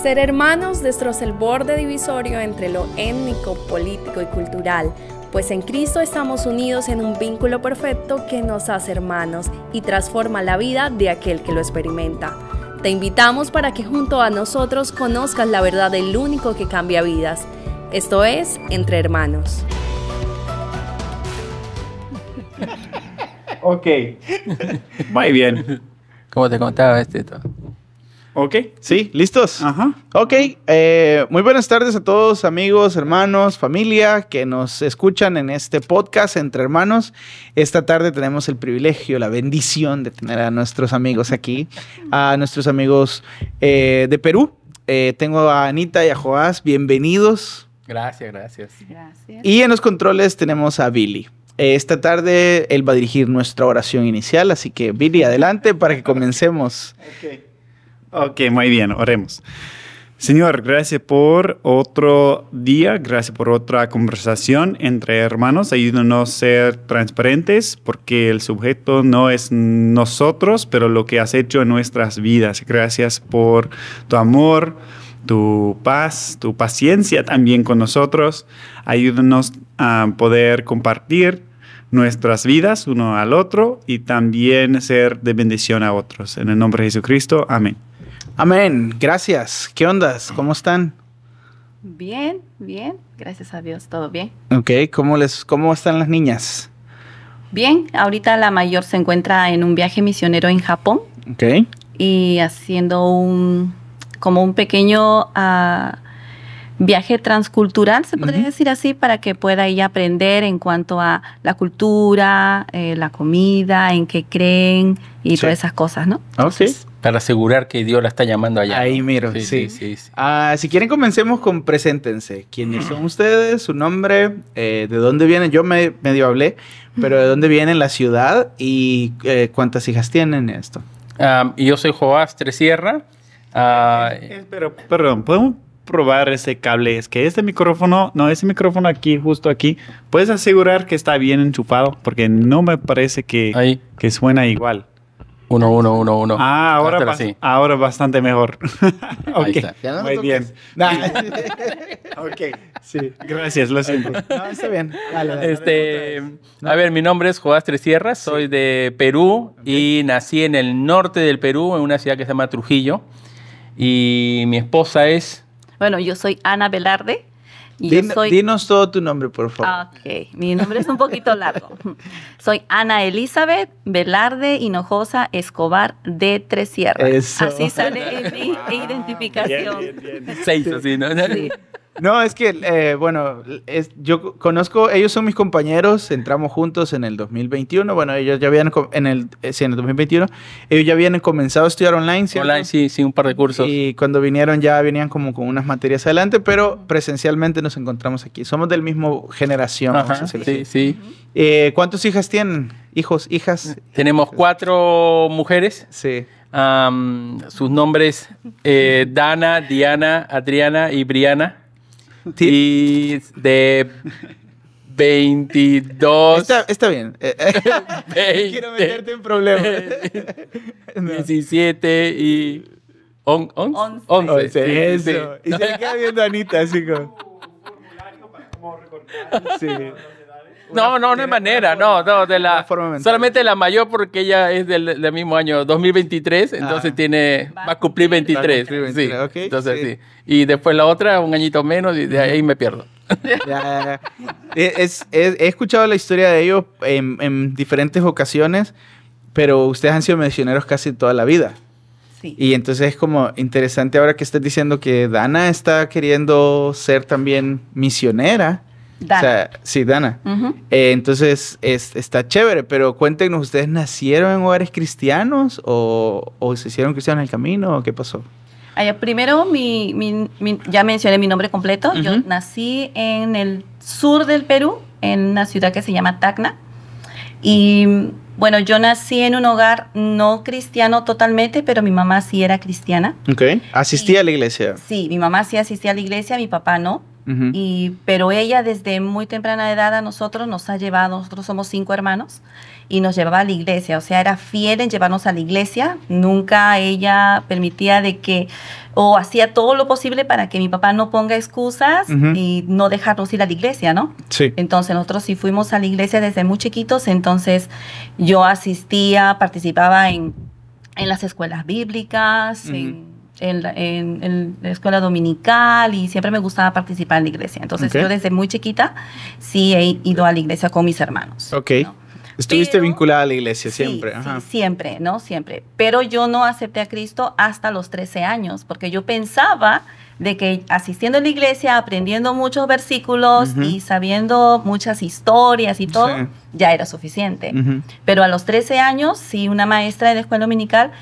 Ser hermanos destroza el borde divisorio entre lo étnico, político y cultural, pues en Cristo estamos unidos en un vínculo perfecto que nos hace hermanos y transforma la vida de aquel que lo experimenta. Te invitamos para que junto a nosotros conozcas la verdad del único que cambia vidas. Esto es Entre Hermanos. Ok. Muy bien. Como te contaba todo. Ok. Sí, ¿listos? Ajá. Ok, muy buenas tardes a todos, amigos, hermanos, familia que nos escuchan en este podcast Entre Hermanos. Esta tarde tenemos el privilegio, la bendición de tener a nuestros amigos aquí, a nuestros amigos de Perú. Tengo a Anita y a Joás, bienvenidos. Gracias. Gracias. Y en los controles tenemos a Billy. Esta tarde él va a dirigir nuestra oración inicial, así que Billy, adelante para que comencemos. Ok, muy bien, oremos. Señor, gracias por otro día, gracias por otra conversación entre hermanos. Ayúdanos a ser transparentes porque el sujeto no es nosotros, pero lo que has hecho en nuestras vidas. Gracias por tu amor, tu paz, tu paciencia también con nosotros. Ayúdanos a poder compartir nuestras vidas uno al otro y también ser de bendición a otros. En el nombre de Jesucristo, amén. Amén, gracias. ¿Qué ondas? ¿Cómo están? Bien. Gracias a Dios, todo bien. Ok, ¿cómo están las niñas? Bien, ahorita la mayor se encuentra en un viaje misionero en Japón. Ok. Y haciendo como un pequeño viaje transcultural, se podría decir así, para que pueda ella aprender en cuanto a la cultura, la comida, en qué creen y todas esas cosas, ¿no? Entonces, Para asegurar que Dios la está llamando allá. ahí ¿no? miro, Sí. Si quieren comencemos con preséntense. ¿Quiénes son ustedes? ¿Su nombre? ¿De dónde vienen? Yo medio hablé, pero ¿de dónde vienen la ciudad? ¿Y cuántas hijas tienen esto? Y yo soy Joás Tresierra. Pero, perdón, ¿podemos probar ese cable? Es que ese micrófono aquí, justo aquí, ¿puedes asegurar que está bien enchufado? Porque no me parece que suena igual. 1. Ah, ahora bastante mejor. Ok, Ahí está. Ya no muy lo bien. Ok, sí. Gracias, lo siento. No, está bien. Dale. A ver, mi nombre es Joás Tresierra, soy de Perú y nací en el norte del Perú, en una ciudad que se llama Trujillo. Y mi esposa es... Bueno, yo soy Ana Velarde. Y Dinos todo tu nombre, por favor. Ok, mi nombre es un poquito largo. Soy Ana Elizabeth Velarde Hinojosa Escobar de Tresierra. Eso. Así sale en mi identificación. Bien. 6, así, ¿no? Sí. No, es que, yo conozco, ellos son mis compañeros, entramos juntos en el 2021, bueno, ellos ya habían, en el 2021, ellos ya habían comenzado a estudiar online, ¿cierto? Online, sí, un par de cursos. Y cuando vinieron ya venían como con unas materias adelante, pero presencialmente nos encontramos aquí. Somos del mismo generación. Ajá, vamos a decirlo sí. así. ¿Cuántas hijas tienen? ¿Hijos, hijas? Tenemos 4 mujeres. Sí. Sus nombres, Dana, Diana, Adriana y Briana. Y de 22... Está bien. 20, Quiero meterte en problemas. 17 y... 11. Eso. Y se le queda viendo a Anita así como... Sí. No hay manera, solamente la mayor porque ella es del mismo año, 2023, entonces va a cumplir 23. Sí. Okay, entonces sí. Y después la otra, un añito menos, y de ahí me pierdo. Ya. He escuchado la historia de ellos en diferentes ocasiones, pero ustedes han sido misioneros casi toda la vida. Sí. Y entonces es como interesante ahora que estás diciendo que Dana está queriendo ser también misionera. Dana. O sea, sí, Dana. Entonces está chévere, pero cuéntenos, ¿ustedes nacieron en hogares cristianos o se hicieron cristianos en el camino o qué pasó? Primero, ya mencioné mi nombre completo. Yo nací en el sur del Perú, en una ciudad que se llama Tacna. Y bueno, yo nací en un hogar no cristiano totalmente, pero mi mamá sí era cristiana. Ok. ¿Asistía a la iglesia? Sí, mi mamá sí asistía a la iglesia, mi papá no. Pero ella desde muy temprana edad a nosotros nos ha llevado, nosotros somos 5 hermanos, y nos llevaba a la iglesia, o sea, era fiel en llevarnos a la iglesia. Nunca ella permitía de que, o hacía todo lo posible para que mi papá no ponga excusas y no dejarnos ir a la iglesia, ¿no? Sí. Entonces nosotros sí fuimos a la iglesia desde muy chiquitos, entonces yo asistía, participaba en las escuelas bíblicas, en la escuela dominical, y siempre me gustaba participar en la iglesia. Entonces yo desde muy chiquita sí he ido a la iglesia con mis hermanos. Ok. ¿No? Estuviste vinculada a la iglesia siempre. Sí, siempre, ¿no? Siempre. Pero yo no acepté a Cristo hasta los 13 años, porque yo pensaba de que asistiendo a la iglesia, aprendiendo muchos versículos y sabiendo muchas historias y todo, ya era suficiente. Pero a los 13 años, sí, una maestra de la escuela dominical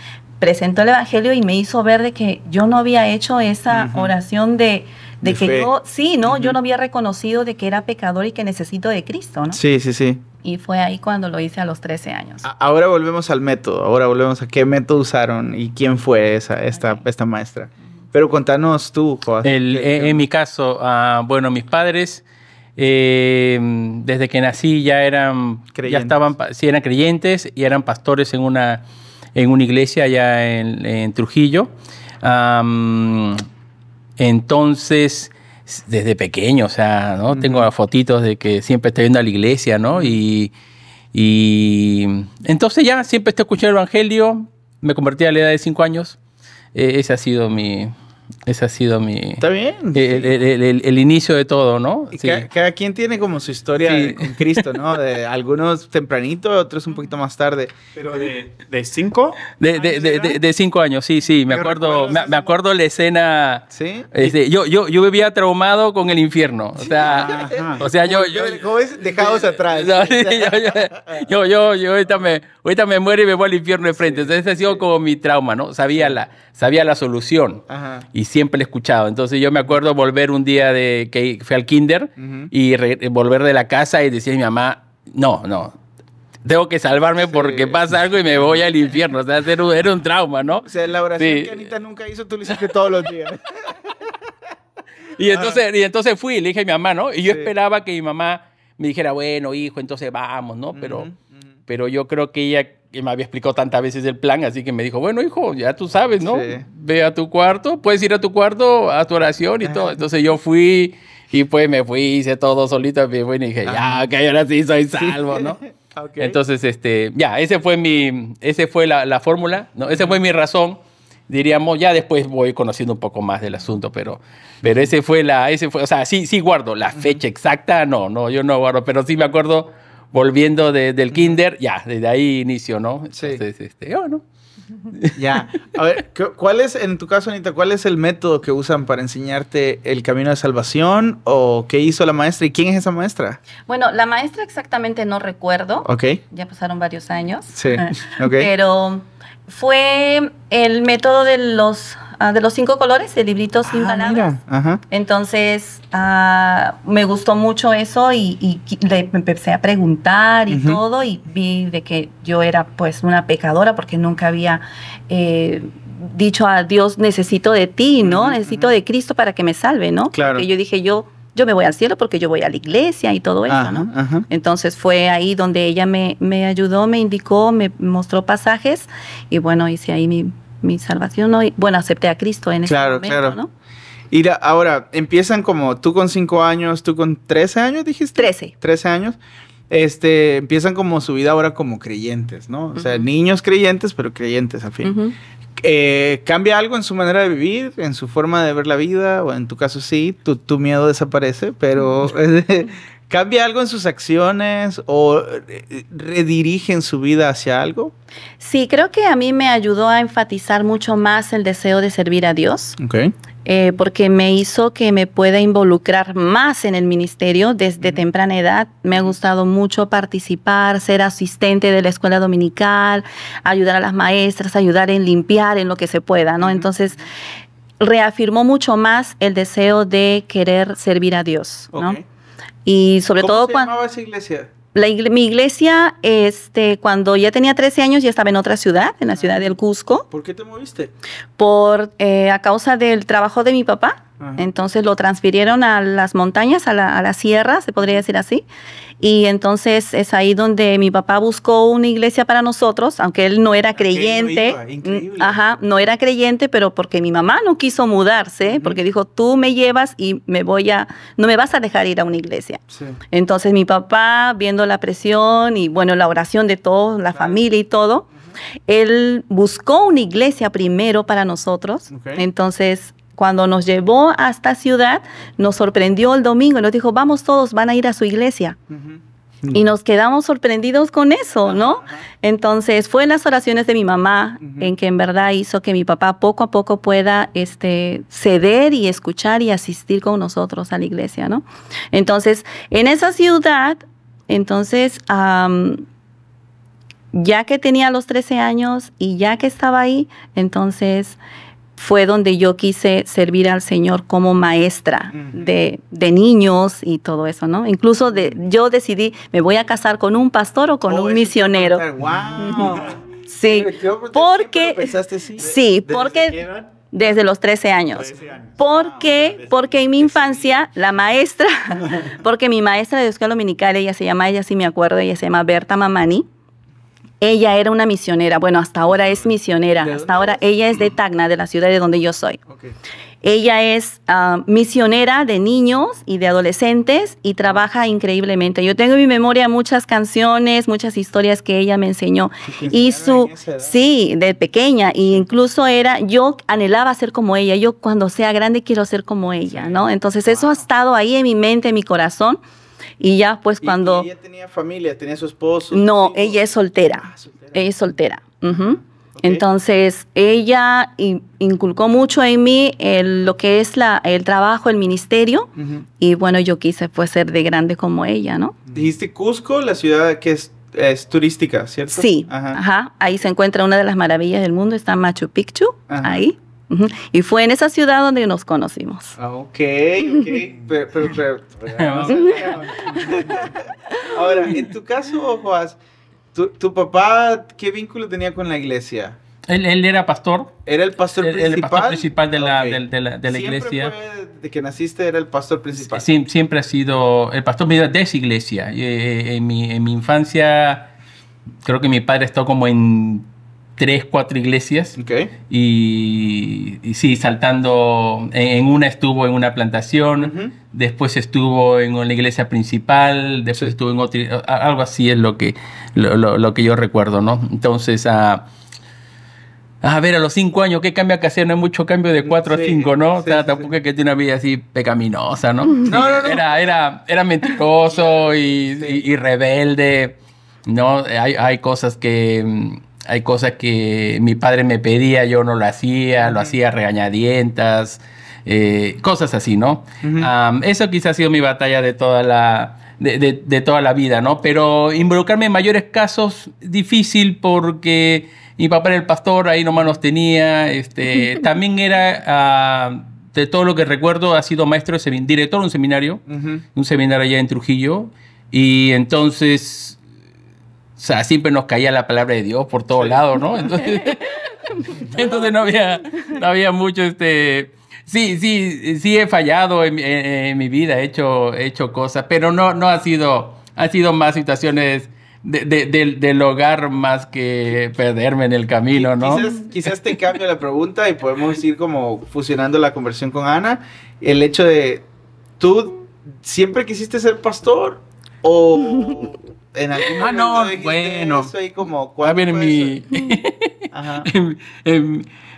presentó el evangelio y me hizo ver de que yo no había hecho esa oración de que fe. Yo no había reconocido de que era pecador y que necesito de Cristo, ¿no? Sí, sí, sí. Y fue ahí cuando lo hice a los 13 años. Ahora volvemos al método, ahora volvemos a qué método usaron y quién fue esta maestra. Pero contanos tú, Joás. En mi caso, bueno, mis padres, desde que nací ya eran creyentes y eran pastores en una iglesia allá en Trujillo. Entonces, desde pequeño, o sea, ¿no? Tengo fotitos de que siempre estoy yendo a la iglesia, ¿no? Y entonces ya siempre estoy escuchando el evangelio. Me convertí a la edad de 5 años. Ese ha sido mi... Está bien. El inicio de todo, ¿no? Sí. Cada quien tiene como su historia con Cristo, ¿no? De algunos tempranito, otros un poquito más tarde. ¿Pero de 5? De 5 años, sí. Me acuerdo la escena. ¿Sí? Yo vivía traumado con el infierno. O sea, yo dejados atrás. Yo ahorita me muero y me voy al infierno de frente. Entonces ese ha sido como mi trauma, ¿no? Sabía la solución. Ajá. Y siempre la he escuchado. Entonces yo me acuerdo volver un día que fui al kinder y volver de la casa y decía a mi mamá, no, tengo que salvarme porque pasa algo y me voy al infierno. O sea, era un trauma, ¿no? O sea, la oración que Anita nunca hizo, tú lo hiciste todos los días. Y entonces fui y le dije a mi mamá, ¿no? Y yo esperaba que mi mamá me dijera, bueno, hijo, entonces vamos, ¿no? Pero yo creo que ella me había explicado tantas veces el plan, así que me dijo, bueno, hijo, ya tú sabes, ¿no? Sí. Ve a tu cuarto, puedes ir a tu cuarto, a tu oración y todo. Entonces yo fui y pues me fui, hice todo solito, y dije, ya, ok, ahora sí soy salvo, ¿no? Okay. Entonces, ese fue la fórmula, ¿no? Esa fue mi razón, diríamos. Ya después voy conociendo un poco más del asunto, pero ese fue, o sea, sí guardo la fecha exacta, no, yo no guardo, pero sí me acuerdo volviendo del kinder, ya, desde ahí inicio, ¿no? Entonces, bueno. Ya. A ver, en tu caso, Anita, cuál es el método que usan para enseñarte el camino de salvación? ¿O qué hizo la maestra? ¿Y quién es esa maestra? Bueno, la maestra exactamente no recuerdo. Ok. Ya pasaron varios años. Sí, ok. Pero fue el método de los 5 colores, el librito sin palabras. Ajá. Entonces, me gustó mucho eso y le empecé a preguntar y todo, y vi de que yo era pues una pecadora porque nunca había dicho a Dios, necesito de ti, ¿no? Necesito de Cristo para que me salve, ¿no? Claro. Porque yo dije, yo me voy al cielo porque yo voy a la iglesia y todo eso, ¿no? Ajá. Entonces fue ahí donde ella me ayudó, me indicó, me mostró pasajes y bueno, hice ahí mi salvación, ¿no? Y, bueno, acepté a Cristo en ese momento, ¿no? Y ahora, empiezan como tú con 5 años, tú con 13 años, dijiste. 13 años. Empiezan como su vida ahora como creyentes, ¿no? O sea, niños creyentes, pero creyentes al fin. ¿Cambia algo en su manera de vivir, en su forma de ver la vida? O en tu caso sí, tu miedo desaparece, pero ¿cambia algo en sus acciones o redirigen su vida hacia algo? Sí, creo que a mí me ayudó a enfatizar mucho más el deseo de servir a Dios. Okay. Porque me hizo que me pueda involucrar más en el ministerio desde temprana edad. Me ha gustado mucho participar, ser asistente de la escuela dominical, ayudar a las maestras, ayudar en limpiar en lo que se pueda, ¿no? Entonces, reafirmó mucho más el deseo de querer servir a Dios, ¿no? Okay. Y sobre todo ¿Cómo se llamaba esa iglesia? Mi iglesia, cuando ya tenía 13 años, ya estaba en otra ciudad, en la ciudad del Cusco. ¿Por qué te moviste? A causa del trabajo de mi papá. Entonces lo transfirieron a las montañas, a la sierra, se podría decir así. Y entonces es ahí donde mi papá buscó una iglesia para nosotros, aunque él no era creyente. No era creyente, pero porque mi mamá no quiso mudarse, porque dijo, tú me llevas y no me vas a dejar ir a una iglesia. Sí. Entonces mi papá, viendo la presión y bueno, la oración de todos, la familia y todo, él buscó una iglesia primero para nosotros. Entonces, cuando nos llevó a esta ciudad, nos sorprendió el domingo y nos dijo, vamos todos, van a ir a su iglesia. Y nos quedamos sorprendidos con eso, ¿no? Entonces, fue en las oraciones de mi mamá en que en verdad hizo que mi papá poco a poco pueda ceder y escuchar y asistir con nosotros a la iglesia, ¿no? Entonces, en esa ciudad, ya que tenía los 13 años y ya que estaba ahí, entonces fue donde yo quise servir al Señor como maestra de niños y todo eso, ¿no? Incluso yo decidí, ¿me voy a casar con un pastor o con un misionero? ¡Wow! Sí, porque... Sí, porque... Desde los 13 años. Porque en mi infancia, porque mi maestra de escuela dominical, ella sí me acuerdo, ella se llama Berta Mamani. Ella era una misionera, bueno, hasta ahora es misionera, ella es de Tacna, de la ciudad de donde yo soy. Ella es misionera de niños y de adolescentes y trabaja increíblemente. Yo tengo en mi memoria muchas canciones, muchas historias que ella me enseñó. Sí, de pequeña, e incluso yo anhelaba ser como ella. Yo cuando sea grande quiero ser como ella, ¿no? Entonces eso ha estado ahí en mi mente, en mi corazón. Y ya pues cuando... ¿Y ella tenía familia? ¿Tenía su esposo? No, ella es soltera. Ella es soltera. Entonces, ella inculcó mucho en mí lo que es el trabajo, el ministerio. Y bueno, yo quise pues ser de grande como ella, ¿no? Dijiste Cusco, la ciudad que es turística, ¿cierto? Sí, ahí se encuentra una de las maravillas del mundo, está Machu Picchu, ahí. Y fue en esa ciudad donde nos conocimos. Ok. Pero ahora, en tu caso, Joás, ¿tu papá qué vínculo tenía con la iglesia? Él era pastor. ¿Era el pastor principal? El pastor principal de la iglesia. Fue, de que naciste, era el pastor principal. Sí, siempre ha sido el pastor de esa iglesia. En mi infancia, creo que mi padre estuvo como en 3, 4 iglesias. Y sí, saltando. En una estuvo en una plantación, después estuvo en una iglesia principal, después estuvo en otra. Algo así es lo que yo recuerdo, ¿no? Entonces, a ver, a los 5 años, ¿qué cambio que hacer? No hay mucho cambio de 4 a 5, ¿no? O sea, tampoco es que tiene una vida así pecaminosa, ¿no? No. Era mentiroso y rebelde, ¿no? Hay cosas que mi padre me pedía, yo no lo hacía, lo hacía a regañadientas, cosas así, ¿no? Eso quizás ha sido mi batalla de toda la vida, ¿no? Pero involucrarme en mayores casos, difícil porque mi papá era el pastor, ahí nomás nos tenía. También era, de todo lo que recuerdo, ha sido maestro, director de un seminario allá en Trujillo. Y entonces, o sea, siempre nos caía la palabra de Dios por todos lados, ¿no? Entonces no había mucho, Sí he fallado en mi vida, he hecho cosas, pero no ha sido más situaciones del hogar más que perderme en el camino, ¿no? Quizás te cambio la pregunta y podemos ir como fusionando la conversación con Ana. El hecho de, ¿tú siempre quisiste ser pastor? ¿O en algún momento dijiste eso ahí como, ¿cuándo fue eso?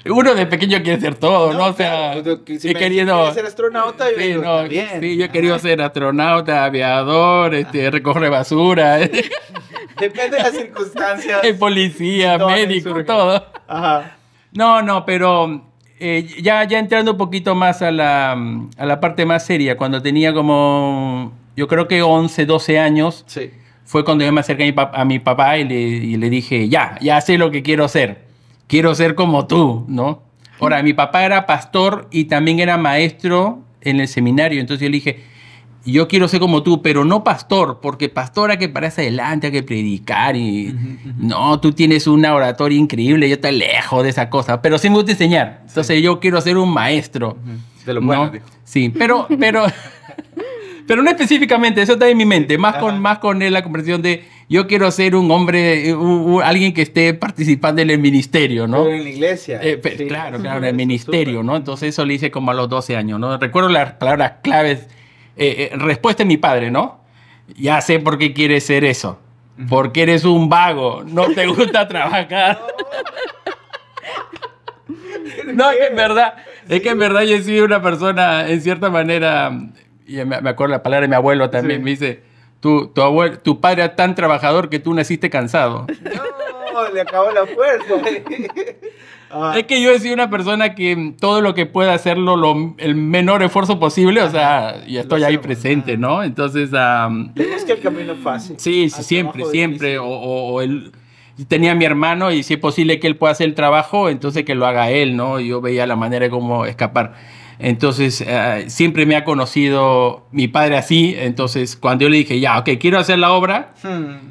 Uno de pequeño quiere ser todo, ¿no? O sea, si he querido ser astronauta, yo he querido ser astronauta, aviador, recoger basura. Depende de las circunstancias. Policía, médico, todo. No, pero ya entrando un poquito más a la parte más seria, cuando tenía como, yo creo que 11, 12 años, fue cuando yo me acerqué a mi papá y le dije, ya sé lo que quiero ser. Quiero ser como tú, ¿no? Ahora, mi papá era pastor y también era maestro en el seminario. Entonces yo le dije, yo quiero ser como tú, pero no pastor, porque pastor hay que pararse adelante, hay que predicar y... No, tú tienes una oratoria increíble, yo estoy lejos de esa cosa, pero sí me gusta enseñar. Entonces yo quiero ser un maestro. De lo bueno, ¿no? dijo. Sí, pero no específicamente, eso está en mi mente, más con la conversación de yo quiero ser un hombre, alguien que esté participando en el ministerio, ¿no? Pero en la iglesia. Sí. Claro, en el ministerio, ¿no? Entonces eso lo hice como a los 12 años, ¿no? Recuerdo las palabras claves, respuesta de mi padre, ¿no? Ya sé por qué quieres ser eso, porque eres un vago, no te gusta trabajar. No, es que en verdad yo he sido una persona, en cierta manera, y me acuerdo la palabra de mi abuelo también, me dice, tu padre es tan trabajador que tú naciste cansado. No, le acabó la fuerza. Es que yo he sido una persona que todo lo que pueda hacerlo el menor esfuerzo posible, o sea, y estoy ahí presente, ¿no? Entonces... Le busca el camino fácil. Sí, siempre. Tenía a mi hermano y si es posible que él pueda hacer el trabajo, entonces que lo haga él, ¿no? Yo veía la manera de cómo escapar. Entonces, siempre me ha conocido mi padre así. Entonces, cuando yo le dije, ya, ok, quiero hacer la obra,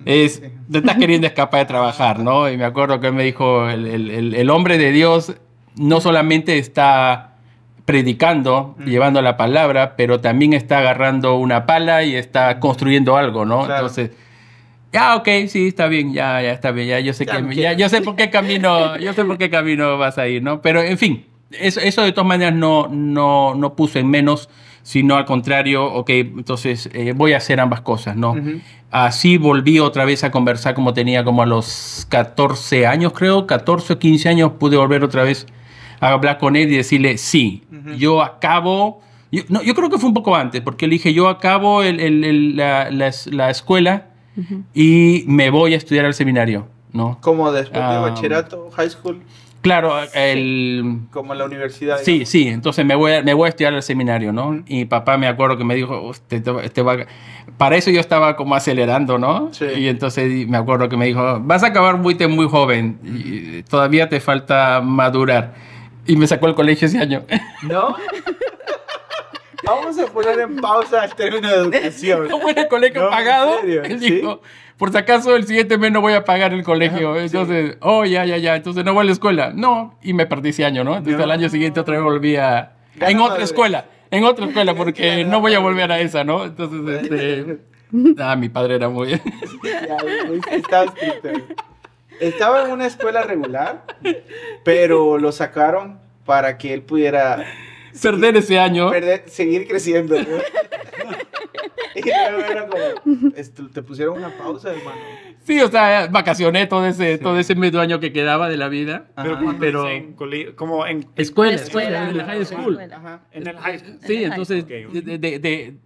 te estás queriendo escapar de trabajar, ¿no? Y me acuerdo que él me dijo, el hombre de Dios no solamente está predicando, llevando la palabra, pero también está agarrando una pala y está construyendo algo, ¿no? Claro. Entonces... Ya, ok, sí, está bien, ya está bien, yo sé yo sé por qué camino vas a ir, ¿no? Pero, en fin, eso de todas maneras no puso en menos, sino al contrario, ok, entonces voy a hacer ambas cosas, ¿no? Así volví otra vez a conversar como tenía como a los 14 años, creo, 14 o 15 años, pude volver otra vez a hablar con él y decirle, sí, yo acabo... Yo creo que fue un poco antes, porque le dije, yo acabo la escuela... y me voy a estudiar al seminario, ¿no? Como después de bachillerato, high school. Claro, como la universidad. Sí, entonces me voy a estudiar al seminario, ¿no? Y papá me acuerdo que me dijo, para eso yo estaba como acelerando, ¿no? Sí. Y entonces me acuerdo que me dijo, vas a acabar muy joven, y todavía te falta madurar. Y me sacó el colegio ese año. ¿No? Vamos a poner en pausa el término de educación. ¿Cómo era el colegio pagado? ¿En serio? Él ¿Sí? dijo, por si acaso el siguiente mes no voy a pagar el colegio. Entonces, ya. Entonces no voy a la escuela. No, y me perdí ese año, ¿no? Entonces al año siguiente otra vez volví en otra escuela, porque no voy a volver a esa, ¿no? Entonces, mi padre era muy... Estaba escrito. Estaba en una escuela regular, pero lo sacaron para que él pudiera... perder ese año. Seguir creciendo, ¿no? Y luego era como, te pusieron una pausa, hermano. Sí, o sea, vacacioné todo ese medio año que quedaba de la vida. Pero como en escuela, en el high school. Ajá. En el high school. Sí, entonces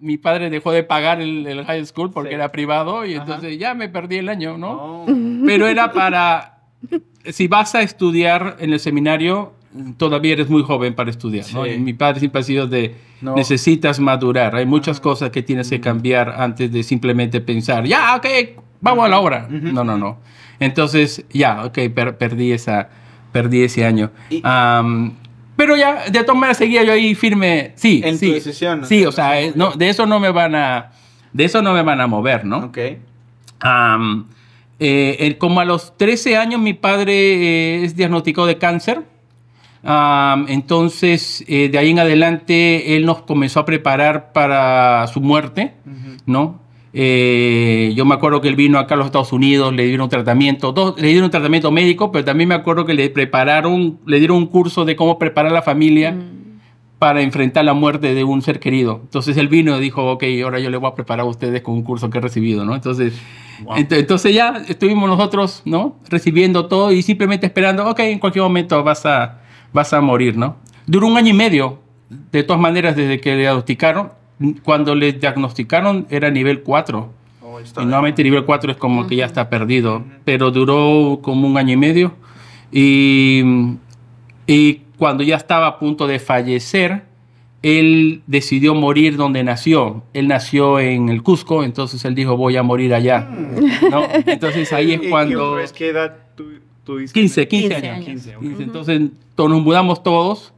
mi padre dejó de pagar el high school porque era privado y entonces ya me perdí el año, ¿no? Pero era para, si vas a estudiar en el seminario, todavía eres muy joven para estudiar, ¿no? Y mi padre siempre ha sido necesitas madurar, hay muchas cosas que tienes que cambiar antes de simplemente pensar, ya, ok, vamos a la obra. No. Entonces, ya, ok, perdí ese año. Pero ya, de todas maneras, seguía yo ahí firme, sí. En tu decisión, ¿no? Sí, o sea, de eso no me van a mover, ¿no? Ok. Como a los 13 años mi padre es diagnosticado de cáncer. Entonces, de ahí en adelante, él nos comenzó a preparar para su muerte, ¿no? Yo me acuerdo que él vino acá a los Estados Unidos, le dieron un tratamiento médico, pero también me acuerdo que le dieron un curso de cómo preparar a la familia para enfrentar la muerte de un ser querido. Entonces él vino y dijo, ok, ahora yo le voy a preparar a ustedes con un curso que he recibido, ¿no? Entonces, entonces ya estuvimos nosotros, ¿no? Recibiendo todo y simplemente esperando, ok, en cualquier momento vas a morir, ¿no? Duró 1 año y medio, de todas maneras, desde que le diagnosticaron. Cuando le diagnosticaron era nivel 4. Y nuevamente nivel 4 es como que ya está perdido. Pero duró como 1 año y medio. Y cuando ya estaba a punto de fallecer, él decidió morir donde nació. Él nació en el Cusco, entonces él dijo, voy a morir allá, ¿no? Entonces ahí es cuando... ¿Qué edad tuviste? 15 años. 15. Entonces nos mudamos todos,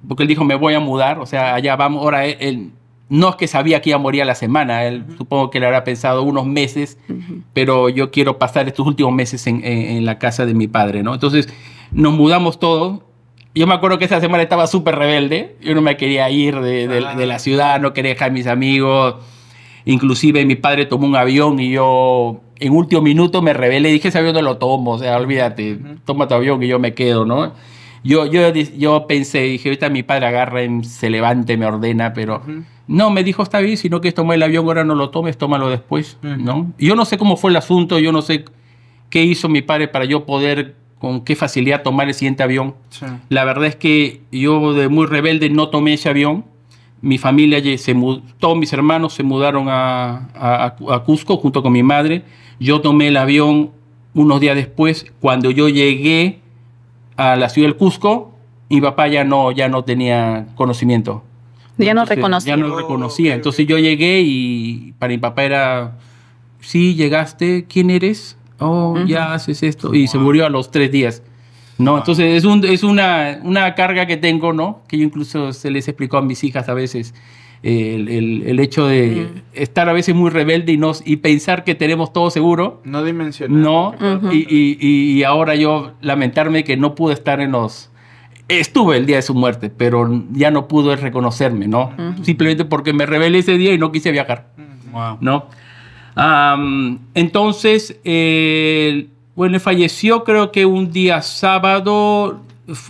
porque él dijo, me voy a mudar, o sea, allá vamos. Ahora, él no es que sabía que iba a morir a la semana, él supongo que le habrá pensado unos meses, pero yo quiero pasar estos últimos meses en la casa de mi padre, ¿no? Entonces nos mudamos todos yo me acuerdo que esa semana estaba súper rebelde. Yo no me quería ir de la ciudad, no quería dejar a mis amigos. Inclusive mi padre tomó un avión y yo en último minuto me rebelé y dije, ese avión no lo tomo, o sea, olvídate, toma tu avión y yo me quedo, ¿no? Yo pensé, dije, ahorita mi padre agarra, se levante, me ordena, pero no, me dijo, está bien, si no quieres tomar el avión, ahora no lo tomes, tómalo después, ¿no? Y yo no sé cómo fue el asunto, yo no sé qué hizo mi padre para yo poder con qué facilidad tomar el siguiente avión. Sí. La verdad es que yo de muy rebelde no tomé ese avión. Mi familia, todos mis hermanos se mudaron a Cusco junto con mi madre. Yo tomé el avión unos días después. Cuando yo llegué a la ciudad del Cusco, mi papá ya no tenía conocimiento. Ya no reconocía. Ya no reconocía. Entonces yo llegué y para mi papá era, sí, llegaste, ¿quién eres? Oh, ya haces esto. Y se murió a los 3 días. ¿No? Entonces es una carga que tengo, ¿no? Que yo incluso se les explicó a mis hijas a veces. El hecho de estar a veces muy rebelde y pensar que tenemos todo seguro. No dimensionar. No. Y ahora yo lamentarme que no pude estar estuve el día de su muerte, pero ya no pude reconocerme, ¿no? Simplemente porque me rebelé ese día y no quise viajar. Wow. ¿No? Entonces, bueno, falleció creo que un día sábado.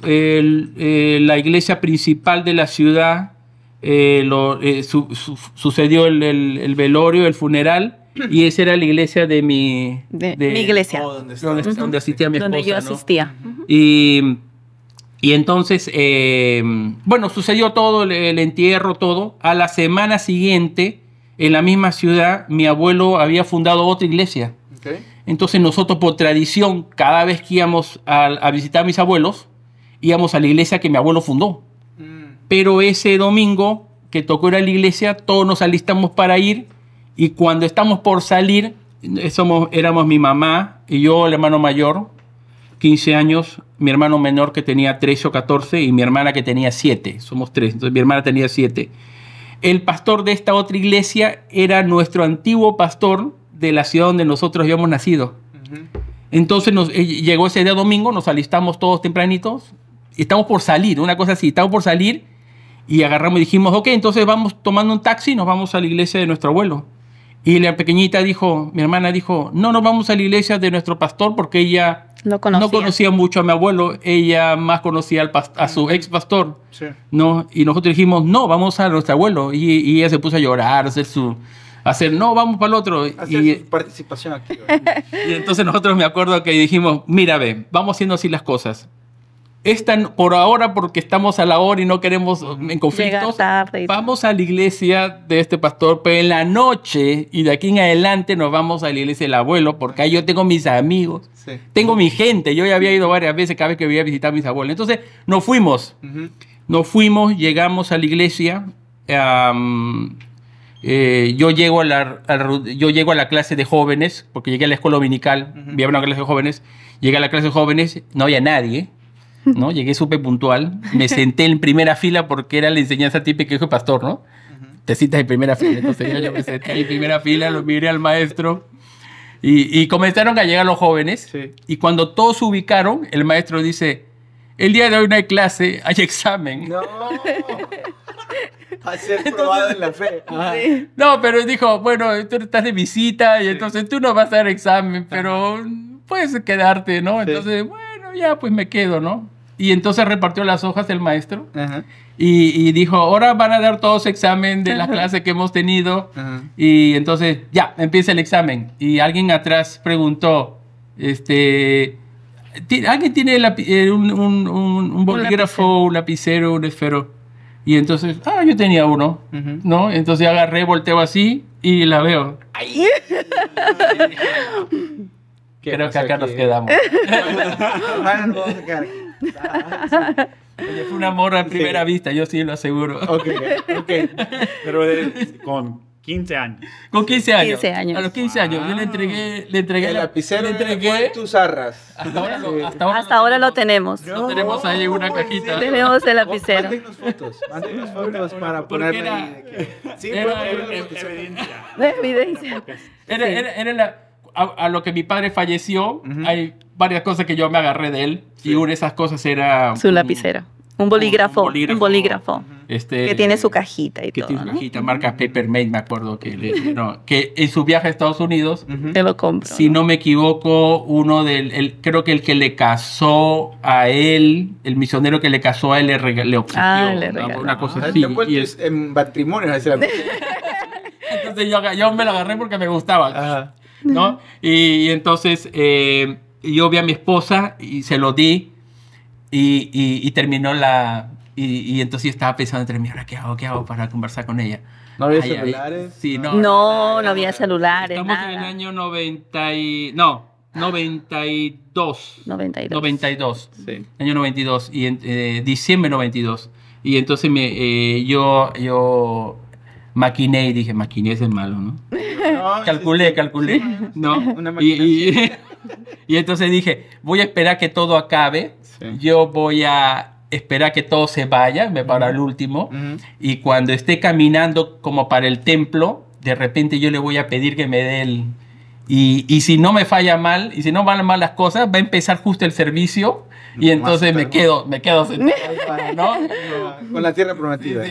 La iglesia principal de la ciudad sucedió el velorio, el funeral, y esa era la iglesia de mi iglesia. Donde asistía mi esposa. Donde yo asistía. ¿No? Y entonces, bueno, sucedió todo, el entierro, todo. A la semana siguiente, en la misma ciudad, mi abuelo había fundado otra iglesia. Okay. Entonces nosotros, por tradición, cada vez que íbamos a visitar a mis abuelos, íbamos a la iglesia que mi abuelo fundó. Pero ese domingo que tocó ir a la iglesia, todos nos alistamos para ir, y cuando estamos por salir, éramos mi mamá y yo, el hermano mayor, 15 años, mi hermano menor que tenía 13 o 14 y mi hermana que tenía 7. Somos 3, entonces mi hermana tenía 7. El pastor de esta otra iglesia era nuestro antiguo pastor de la ciudad donde nosotros habíamos nacido. Entonces llegó ese día domingo, nos alistamos todos tempranitos, y estamos por salir, una cosa así, estamos por salir, y agarramos y dijimos, ok, entonces vamos tomando un taxi y nos vamos a la iglesia de nuestro abuelo. Y la pequeñita dijo, mi hermana dijo, no nos vamos a la iglesia de nuestro pastor porque ella no conocía mucho a mi abuelo, ella más conocía a su ex pastor. Sí. ¿No? Y nosotros dijimos, no, vamos a nuestro abuelo. Y ella se puso a llorar, no, vamos para el otro. Hacer su participación activa. Y entonces nosotros me acuerdo que dijimos, mira, vamos haciendo así las cosas. Por ahora, porque estamos a la hora y no queremos en conflictos, vamos a la iglesia de este pastor, pero en la noche y de aquí en adelante nos vamos a la iglesia del abuelo, porque ahí yo tengo mis amigos, tengo mi gente. Yo ya había ido varias veces cada vez que voy a visitar a mis abuelos. Entonces nos fuimos, llegamos a la iglesia. Yo llego a la clase de jóvenes, porque llegué a la escuela dominical, había una clase de jóvenes, llegué a la clase de jóvenes, no había nadie. ¿No? Llegué súper puntual, me senté en primera fila porque era la enseñanza típica que dijo el pastor, ¿no? Te sientas en primera fila. Entonces yo me senté en primera fila, lo miré al maestro y comenzaron a llegar los jóvenes. Sí. Y cuando todos se ubicaron, el maestro dice, el día de hoy no hay clase, hay examen. No. A ser probado en la fe. Sí. No, pero dijo, bueno, tú estás de visita y entonces tú no vas a dar examen, pero puedes quedarte, ¿no? Sí. Entonces, bueno, ya pues me quedo, ¿no? Y entonces repartió las hojas el maestro y dijo, ahora van a dar todos examen de la clase que hemos tenido. Y entonces ya, empieza el examen. Y alguien atrás preguntó, ¿alguien tiene un bolígrafo, un lapicero, un esfero? Y entonces, yo tenía uno, ¿no? Entonces agarré, volteo así y la veo. Creo que acá nos quedamos. Bueno, vamos a quedar aquí. Oye, fue un amor a primera vista, yo sí lo aseguro. Ok. Pero con 15 años. Con 15 años. 15 años. A los 15 años. Yo le entregué el lapicero, le entregué tus arras. Hasta ahora lo tenemos. Lo tenemos ahí en una cajita. Tenemos el lapicero. Mándenos fotos para ponerle ahí. Sí, evidencia. Era a lo que mi padre falleció, hay varias cosas que yo me agarré de él, y una de esas cosas era... Su lapicero. Un bolígrafo. Un bolígrafo. Este, Que tiene su cajita y que todo, tiene su ¿no? cajita, marca Papermate, me acuerdo que en su viaje a Estados Unidos, Te lo compro. si no me equivoco, creo que el que le casó a él, el misionero que le casó a él, le obsequió, le ¿no? regaló. Una cosa Te así. envuelves en matrimonio. Entonces yo me lo agarré porque me gustaba, Ajá. ¿no? Y entonces yo vi a mi esposa y se lo di y terminó y entonces yo estaba pensando entre mí, ¿ahora qué hago para conversar con ella? ¿No había Ay, celulares? Sí, no. No había celulares, Estamos nada. en el año 92. 92. Sí. Año 92. Y en diciembre 92. Y entonces yo maquiné y dije, maquiné es el malo, ¿no? No, Calculé, ¿no? Una maquinación. Y entonces dije, voy a esperar que todo acabe. Sí. Yo voy a esperar que todo se vaya, me para el último. Ujú. Y cuando esté caminando como para el templo, de repente yo le voy a pedir que me dé el... Y si no me falla mal, y si no van mal las cosas, va a empezar justo el servicio. Y entonces me quedo sentado, ¿no? Con la tierra prometida.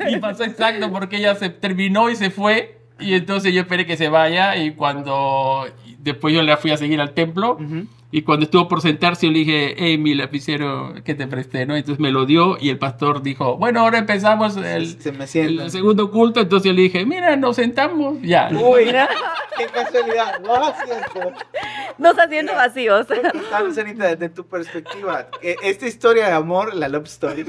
Y pasó exacto porque ella se terminó y se fue. Y entonces yo esperé que se vaya. Y después yo la fui a seguir al templo. Ujú. Y cuando estuvo por sentarse, yo le dije, hey, mi lapicero que te presté, ¿no? Entonces me lo dio y el pastor dijo, bueno, ahora empezamos Se me sienta. el segundo culto. Entonces yo le dije, mira, nos sentamos, ya. Uy, qué casualidad. No, cierto. Nos haciendo vacíos. Contanos, Anita, desde tu perspectiva, esta historia de amor, la love story,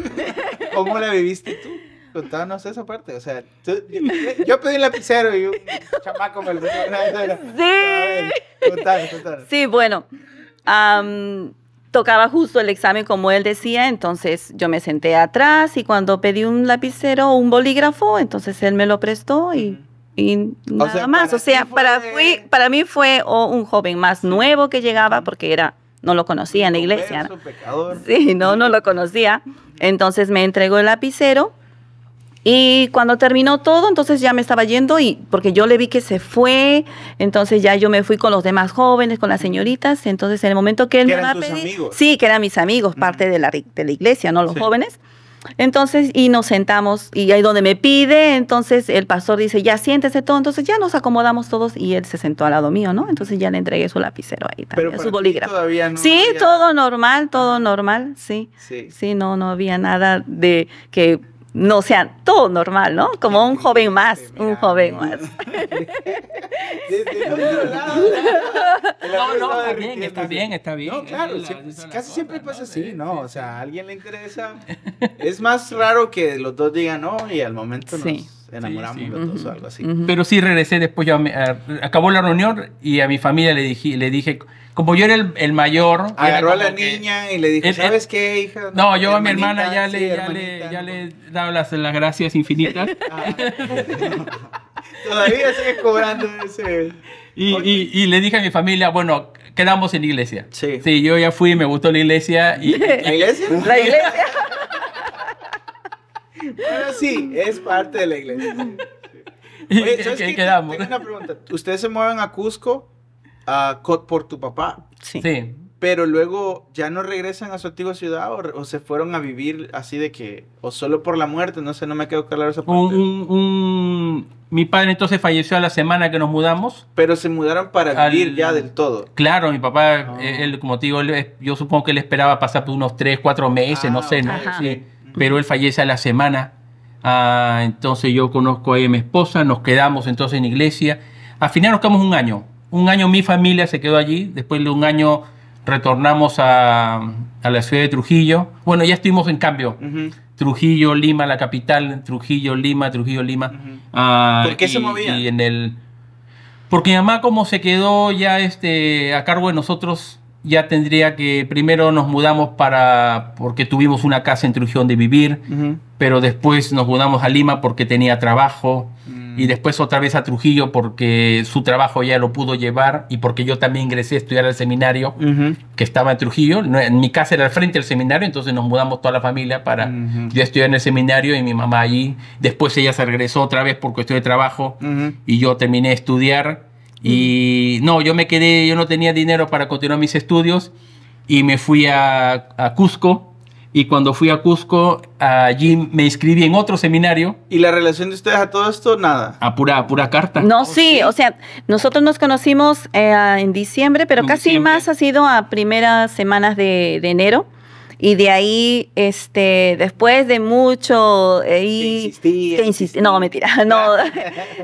¿cómo la viviste tú? Contanos esa parte, o sea, yo pedí un lapicero y un chamaco me lo dio. Sí. Contanos. Sí, bueno. Tocaba justo el examen como él decía, entonces yo me senté atrás y cuando pedí un lapicero o un bolígrafo, entonces él me lo prestó y nada sea, más. para O sea, ti fue- para mí fue un joven más nuevo que llegaba porque no lo conocía en la iglesia, ¿no? Converso, pecador. Sí, no lo conocía. Entonces me entregó el lapicero y cuando terminó todo, entonces ya me estaba yendo porque yo le vi que se fue, entonces ya yo me fui con los demás jóvenes, con las señoritas, entonces en el momento que él ¿Que me va a eran tus pedir, amigos? sí, que eran mis amigos, parte de la iglesia, no los Sí. jóvenes. Entonces, y nos sentamos, y ahí donde me pide, entonces el pastor dice, ya siéntese todo, entonces ya nos acomodamos todos, y él se sentó al lado mío, ¿no? Entonces ya le entregué su lapicero ahí Pero también, para su ti bolígrafo. todavía no Sí, había- todo normal, sí. Sí. Sí, no había nada de que no sea todo normal, ¿no? Como un joven más, un joven más. No, está bien. No, claro, Esa siempre- es la casi cosa, siempre ¿no? pasa así, Sí, ¿no? sí, O sea, a sí. alguien le interesa. Es más raro que los dos digan no y al momento Sí. nos enamoramos Sí, sí. los dos o algo así. Ujú. Pero sí regresé después, acabó la reunión y a mi familia le dije como yo era el mayor. Agarró a era la como que- niña y le dijo, ¿sabes qué, hija? No, yo a mi Hermanita, hermana ya sí, le hermanita, he dado las gracias infinitas. Ah. Todavía sigue cobrando ese... y le dije a mi familia, bueno, quedamos en la iglesia. Sí. Sí, yo ya fui, me gustó la iglesia. ¿La iglesia? La iglesia. Bueno, sí, es parte de la iglesia. y Oye, ¿sabes qué? quedamos. Tengo una pregunta. Ustedes se mueven a Cusco por tu papá, Sí. Sí. pero luego ya no regresan a su antigua ciudad o se fueron a vivir así de que, o solo por la muerte, no sé, no me quedó claro esa parte. Mi padre entonces falleció a la semana que nos mudamos. Pero se mudaron para vivir Al- ya del todo. Claro, mi papá, Ah. él, como te digo, yo supongo que él esperaba pasar por unos 3, 4 meses, no sé, ¿no? ok, Sí. Pero él fallece a la semana. Entonces yo conozco a mi esposa, nos quedamos entonces en iglesia. Al final nos quedamos un año. Un año mi familia se quedó allí. Después de un año retornamos a la ciudad de Trujillo. Bueno, ya estuvimos en cambio. Ujú. Trujillo, Lima, la capital. Trujillo, Lima. Ujú. ¿Por qué se movían? Porque mi mamá, como se quedó ya a cargo de nosotros, ya tendría que... Primero nos mudamos porque tuvimos una casa en Trujillo donde vivir, Ujú. pero después nos mudamos a Lima porque tenía trabajo, y después otra vez a Trujillo porque su trabajo ya lo pudo llevar, y porque yo también ingresé a estudiar al seminario Ujú. que estaba en Trujillo. En mi casa era al frente del seminario, entonces nos mudamos toda la familia para Ujú. yo estudiar en el seminario y mi mamá allí. Después ella se regresó otra vez por cuestión de trabajo, Ujú. y yo terminé de estudiar. Y no, yo me quedé, yo no tenía dinero para continuar mis estudios y me fui a Cusco Y cuando fui a Cusco, allí me inscribí en otro seminario. ¿Y la relación de ustedes a todo esto? Nada. A pura carta. No, sí, o sea, nosotros nos conocimos en diciembre, pero En casi diciembre. más ha sido a primeras semanas de enero. Y de ahí, después de mucho... No, mentira,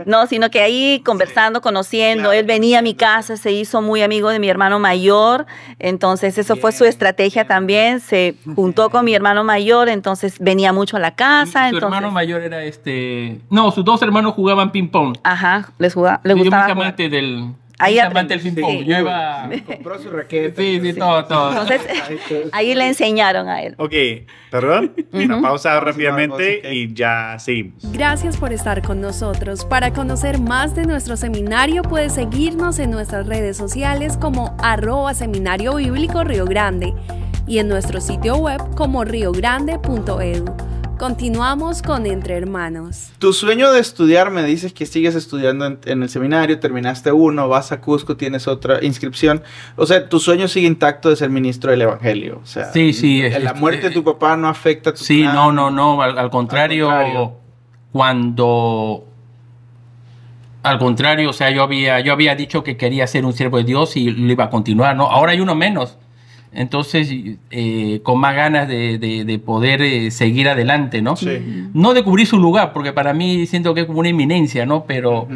no, sino que ahí conversando, conociendo, Claro, él venía a mi casa, se hizo muy amigo de mi hermano mayor, entonces eso fue su estrategia también, se juntó con mi hermano mayor, entonces venía mucho a la casa. Su entonces, hermano mayor era No, sus dos hermanos jugaban ping-pong. Ajá, le Yo gustaba muy jugar. amante del... Ahí muy amante del aprendí, ping-pong. sí. Yo iba... Compró su raqueta. Sí, todo. Entonces, ahí le enseñaron a él. Ok, perdón. Una pausa Próxima rápidamente pausa, ok. y ya seguimos. Gracias por estar con nosotros. Para conocer más de nuestro seminario, puedes seguirnos en nuestras redes sociales como @Seminario Bíblico Río Grande y en nuestro sitio web como riogrande.edu. Continuamos con Entre Hermanos. Tu sueño de estudiar, me dices que sigues estudiando en el seminario, terminaste uno, vas a Cusco, tienes otra inscripción. O sea, tu sueño sigue intacto de ser ministro del Evangelio. O sea, Sí. La muerte de tu papá no afecta a tu Sí, plan. no. Al contrario, Al contrario, o sea, yo había dicho que quería ser un siervo de Dios y lo iba a continuar, ¿no? Ahora hay uno menos. Entonces, con más ganas de poder seguir adelante, ¿no? Sí. No de cubrir su lugar, porque para mí siento que es como una inminencia, ¿no? Pero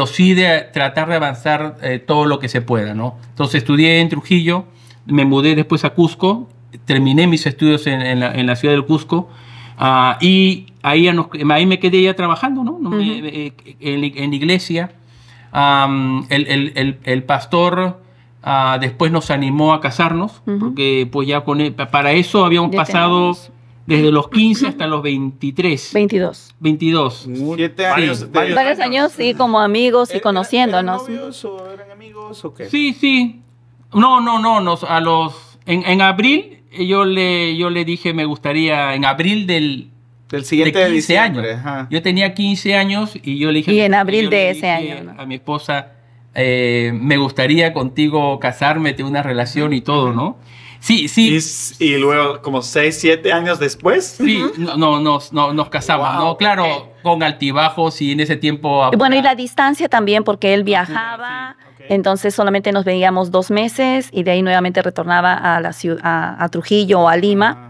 sí de tratar de avanzar todo lo que se pueda, ¿no? Entonces estudié en Trujillo, me mudé después a Cusco, terminé mis estudios en la ciudad del Cusco, y ahí me quedé ya trabajando, ¿no? En la iglesia. El pastor... después nos animó a casarnos, porque pues ya para eso habíamos Ya pasado teníamos. desde los 15 hasta los 22. 7 años. Varios años, sí, como amigos y conociéndonos. ¿Eran novios o eran amigos o qué? Sí. No. En abril yo le dije me gustaría, en abril Del de siguiente 15 diciembre, años. ajá. Yo tenía 15 años y yo le dije... Y en abril yo le de ese dije año, ¿no? a mi esposa, me gustaría contigo casarme, tener una relación y todo, ¿no? Sí. Y luego, como 6, 7 años después. Sí, nos casamos, Wow, ¿no? Claro, con altibajos y en ese tiempo... Y bueno, y la distancia también, porque él viajaba, entonces solamente nos veíamos 2 meses y de ahí nuevamente retornaba a la ciudad, a Trujillo o a Lima.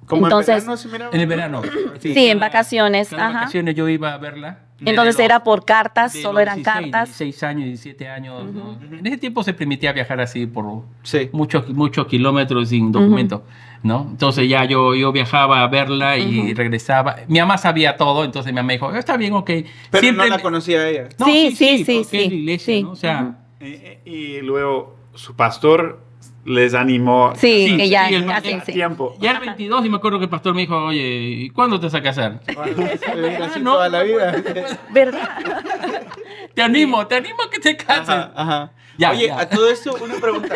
¿Cómo Entonces- en verano se miraba? En el verano. Sí, en vacaciones, Cada ajá. vacaciones yo iba a verla. Entonces De era los- por cartas, de solo los eran 16, cartas. 16 años, 17 años. ¿no? En ese tiempo se permitía viajar así por Sí. muchos kilómetros sin documento, ¿no? Entonces ya yo viajaba a verla y regresaba. Mi mamá sabía todo, entonces mi mamá dijo, está bien, ok. Pero Siempre no la conocía ella. No, Sí, porque sí, es la iglesia, sí. ¿no? O sea, Y luego su pastor les animó. Sí, Sí, que ya, sí, ya, el- sí. Tiempo. ya era 22 y me acuerdo que el pastor me dijo, oye, ¿y cuándo te vas a casar? Así no, toda la vida. ¿Verdad? Te animo a que te cases. Ajá. Ya, Oye, ya. a todo esto, una pregunta.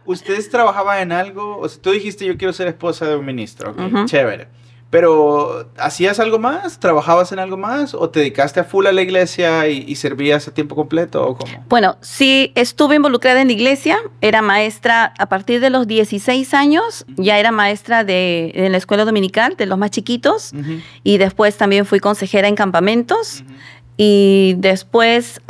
¿Ustedes trabajaban en algo? O sea, tú dijiste, yo quiero ser esposa de un ministro. Ok, chévere. Pero, ¿hacías algo más? ¿Trabajabas en algo más? ¿O te dedicaste a full a la iglesia y servías a tiempo completo? ¿O cómo? Bueno, sí, estuve involucrada en la iglesia, era maestra a partir de los 16 años, ya era maestra en la escuela dominical de los más chiquitos, y después también fui consejera en campamentos, y después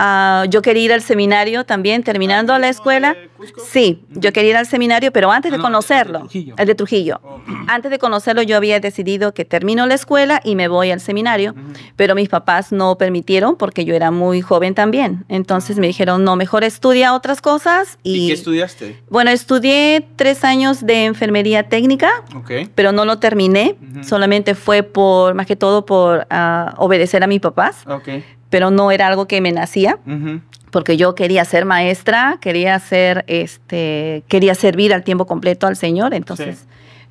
yo quería ir al seminario también, terminando la mismo escuela. de Cusco? Sí, yo quería ir al seminario, pero antes de No, conocerlo, el de Trujillo. el de Trujillo. Antes de conocerlo yo había decidido que termino la escuela y me voy al seminario, pero mis papás no permitieron porque yo era muy joven también. Entonces me dijeron, no, mejor estudia otras cosas. ¿Y qué estudiaste? Bueno, estudié 3 años de enfermería técnica, Ok. pero no lo terminé. Solamente fue más que todo por obedecer a mis papás, Ok. pero no era algo que me nacía. Ujú. Porque yo quería ser maestra, quería servir al tiempo completo al Señor, entonces,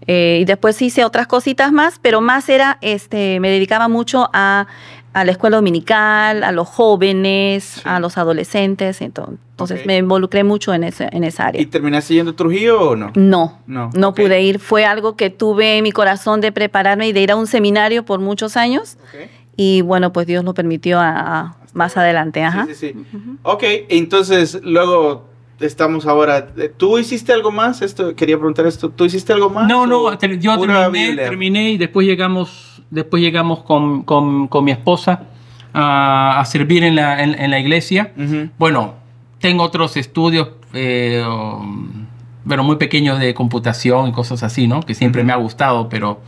y después hice otras cositas más, pero más era, me dedicaba mucho a la escuela dominical, a los jóvenes, a los adolescentes, entonces Ok. me involucré mucho en esa área. ¿Y terminaste yendo a Trujillo o no? No, No, no ok. pude ir, fue algo que tuve en mi corazón de prepararme y de ir a un seminario por muchos años, Ok. y bueno, pues Dios lo permitió más adelante, ajá. Sí. Ok, entonces luego estamos ahora. ¿Tú hiciste algo más? Quería preguntar esto. ¿Tú hiciste algo más? No, yo pura terminé y después llegamos con mi esposa a servir en la iglesia. Ujú. Bueno, tengo otros estudios, bueno, muy pequeños de computación y cosas así, ¿no? Que siempre me ha gustado, pero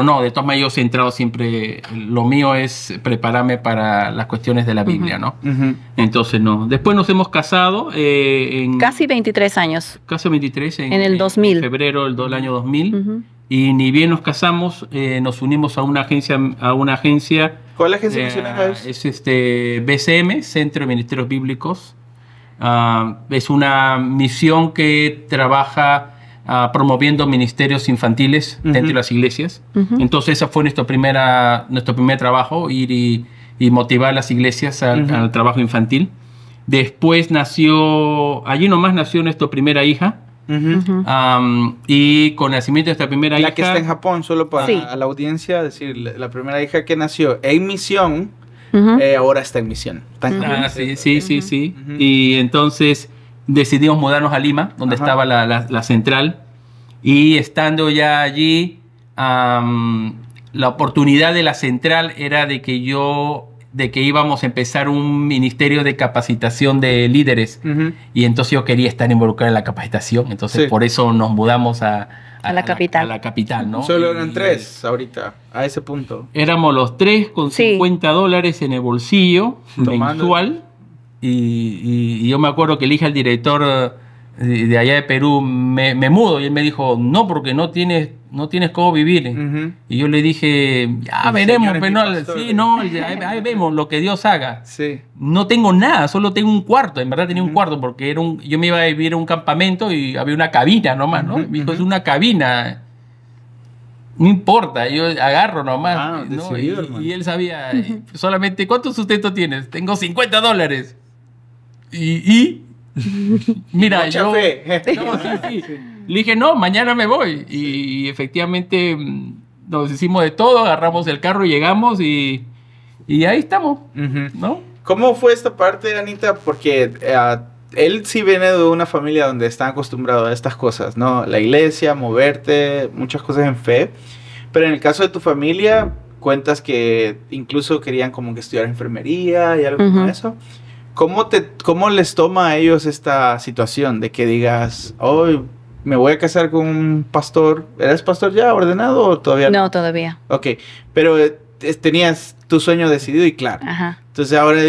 no, de todas maneras yo he centrado siempre, lo mío es prepararme para las cuestiones de la Biblia, ¿no? Ujú. Entonces, no. Después nos hemos casado en... Casi 23 años. Casi 23, En el 2000. En febrero del año 2000. Ujú. Y ni bien nos casamos, nos unimos a una agencia. ¿Cuál agencia misionera es? Es BCM, Centro de Ministerios Bíblicos. Es una misión que trabaja promoviendo ministerios infantiles dentro de las iglesias. Ujú. Entonces, ese fue nuestro primer trabajo, ir y motivar a las iglesias al trabajo infantil. Después allí nomás nació nuestra primera hija. Ujú. Ujú. Y con el nacimiento de nuestra primera hija... La que está en Japón, solo para Sí. la audiencia, decir, la primera hija que nació en misión, Ujú. ahora está en misión. Está en Japón. Sí. Ujú. Y entonces decidimos mudarnos a Lima, donde Ajá. estaba la central. Y estando ya allí, la oportunidad de la central era de que íbamos a empezar un ministerio de capacitación de líderes. Ujú. Y entonces yo quería estar involucrado en la capacitación. Entonces Sí. por eso nos mudamos a la capital. A la capital, ¿no? Solo Y- eran 3 ahorita, a ese punto. Éramos los 3 con Sí. $50 en el bolsillo Tomando. mensual. Y yo me acuerdo que el hija del director de allá de Perú me mudo y él me dijo, no, porque no tienes cómo vivir. Ujú. Y yo le dije, ya El veremos, Señor es pero mi no, pastor. sí, no, ahí vemos lo que Dios haga. Sí. No tengo nada, solo tengo un cuarto. En verdad tenía un cuarto porque yo me iba a vivir en un campamento y había una cabina nomás, ¿no? Ujú, Me dijo, ujú. es una cabina. No importa, yo agarro nomás. Ah, ¿no? decidido, hermano. Y él sabía, solamente, ¿cuánto sustento tienes? Tengo $50. Y mira, Mucha yo... fe. No, sí. Le dije, no, mañana me voy. Y efectivamente nos hicimos de todo, agarramos el carro y llegamos y ahí estamos, Ujú. ¿no? ¿Cómo fue esta parte, Anita? Porque él sí viene de una familia donde están acostumbrados a estas cosas, ¿no? La iglesia, moverte, muchas cosas en fe. Pero en el caso de tu familia, cuentas que incluso querían como que estudiar enfermería y algo como Ujú. eso. ¿Cómo les toma a ellos esta situación de que digas, hoy me voy a casar con un pastor? ¿Eres pastor ya ordenado o todavía No, todavía. Ok, pero tenías tu sueño decidido y claro. Ajá. Entonces ahora,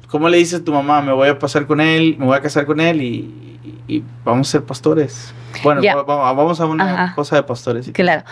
¿cómo le dices a tu mamá? Me voy a pasar con él, me voy a casar con él y vamos a ser pastores. Bueno, Ya. vamos a una Ajá. cosa de pastores. Claro.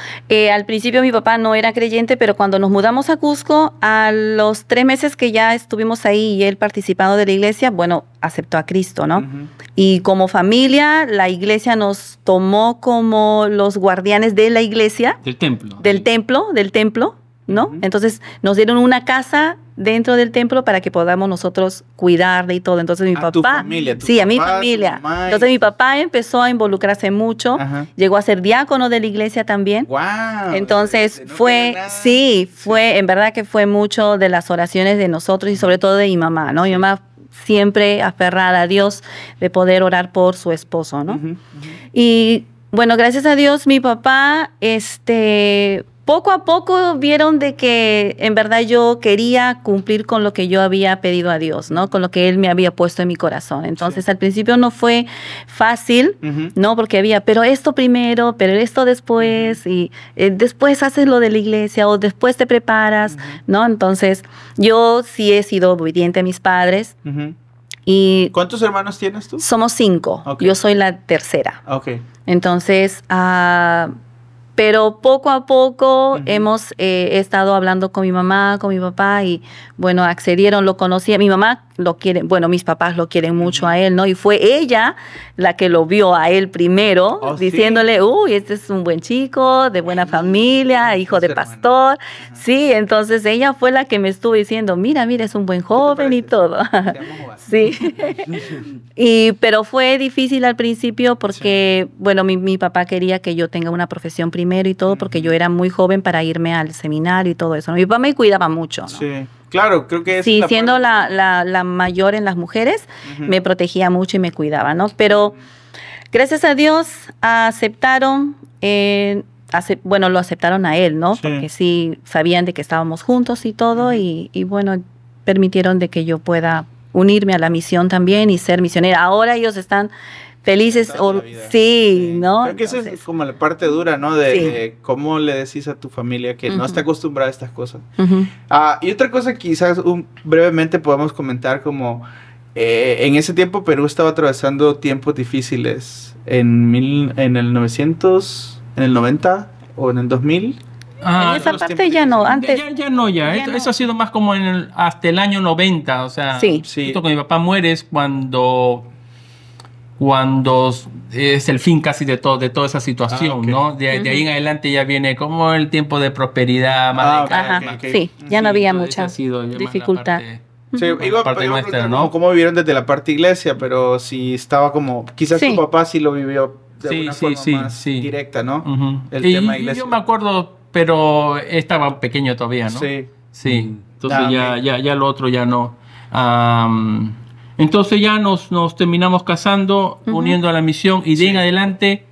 Al principio mi papá no era creyente, pero cuando nos mudamos a Cusco, a los 3 meses que ya estuvimos ahí y él participando de la iglesia, bueno, aceptó a Cristo, ¿no? Ujú. Y como familia, la iglesia nos tomó como los guardianes de la iglesia, Del templo. del templo, ¿no? Ujú. Entonces nos dieron una casa dentro del templo para que podamos nosotros cuidarle y todo. Entonces mi A papá... tu familia, tu sí, a mi papá, tu familia. mamá y- Entonces mi papá empezó a involucrarse mucho, Ajá. llegó a ser diácono de la iglesia también. Wow. Entonces De no fue, querer nada. sí, fue, en verdad que fue mucho de las oraciones de nosotros y sobre todo de mi mamá, ¿no? Mi mamá siempre aferrada a Dios de poder orar por su esposo, ¿no? Ujú, ujú. Y bueno, gracias a Dios, mi papá, poco a poco vieron de que en verdad yo quería cumplir con lo que yo había pedido a Dios, ¿no? Con lo que Él me había puesto en mi corazón. Entonces, al principio no fue fácil, Ujú. ¿no? Porque había, pero esto primero, pero esto después, y después haces lo de la iglesia o después te preparas, ¿no? Entonces, yo sí he sido obediente a mis padres Ujú. y ¿Cuántos hermanos tienes tú? somos 5. Ok. Yo soy la tercera. Ok. Entonces, pero poco a poco Ujú. he estado hablando con mi mamá, con mi papá y bueno, accedieron, lo conocía. Mi mamá lo quiere, bueno, mis papás lo quieren mucho a él, ¿no? Y fue ella la que lo vio a él primero, Oh, ¿sí? diciéndole, uy, este es un buen chico, de buena familia, hijo de Su hermana. pastor. Sí, entonces ella fue la que me estuvo diciendo, mira, es un buen joven y parece? todo. Te amo, Juan. Sí. Pero fue difícil al principio porque, bueno, mi papá quería que yo tenga una profesión primero y todo porque yo era muy joven para irme al seminario y todo eso, ¿no? Mi papá me cuidaba mucho, ¿no? Sí. Claro, creo que es Sí, la siendo parte- la mayor en las mujeres, Ujú. me protegía mucho y me cuidaba, ¿no? Pero gracias a Dios aceptaron, bueno, lo aceptaron a él, ¿no? Sí. Porque sí sabían de que estábamos juntos y todo, y bueno, permitieron de que yo pueda unirme a la misión también y ser misionera. Ahora ellos están felices, Toda la vida. sí, ¿no? Creo que esa es Entonces, como la parte dura, ¿no? De Sí. cómo le decís a tu familia que no Ujú. está acostumbrada a estas cosas. ujú. Y otra cosa que quizás brevemente podemos comentar como en ese tiempo Perú estaba atravesando tiempos difíciles en el 900, en el 90 o en el 2000. Ah, En esa los parte tiempos ya no, difíciles. antes... Ya no. Ya Eso, no. eso ha sido más como hasta el año 90. O sea, Sí. Sí. justo cuando mi papá muere es cuando es el fin casi de toda esa situación, Ah, ok. ¿no? De ahí en adelante ya viene como el tiempo de prosperidad, más Ah, de ok, calma. Ajá, ok. sí, ya no había entonces mucha ha sido ya más la dificultad. parte- Sí, Por iba parte a nuestra, preguntar ¿no? como cómo vivieron desde la parte iglesia, pero si estaba como, quizás Sí. tu papá sí lo vivió de Sí, una sí, forma sí, más sí. directa, ¿no? Ujú. El Y tema iglesia. yo me acuerdo, pero estaba pequeño todavía, ¿no? Sí. Sí, entonces Ah, ya lo otro ya no. Entonces ya nos terminamos casando, Ujú. uniendo a la misión y de ahí en adelante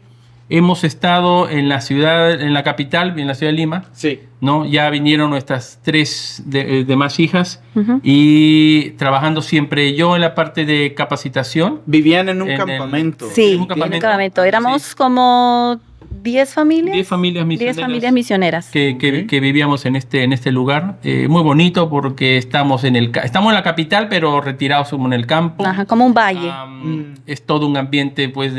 hemos estado en la ciudad, en la capital, en la ciudad de Lima, Sí. ¿no? Ya vinieron nuestras 3 demás hijas Ujú. y trabajando siempre yo en la parte de capacitación. Vivían en un En el- campamento. Sí, un en un campamento. campamento. Éramos Sí. como 10 familias. 10 familias 10 misioneras. familias misioneras. Que vivíamos en este lugar. Muy bonito porque estamos en la capital, pero retirados como en el campo. Ajá, como un valle. Es todo un ambiente pues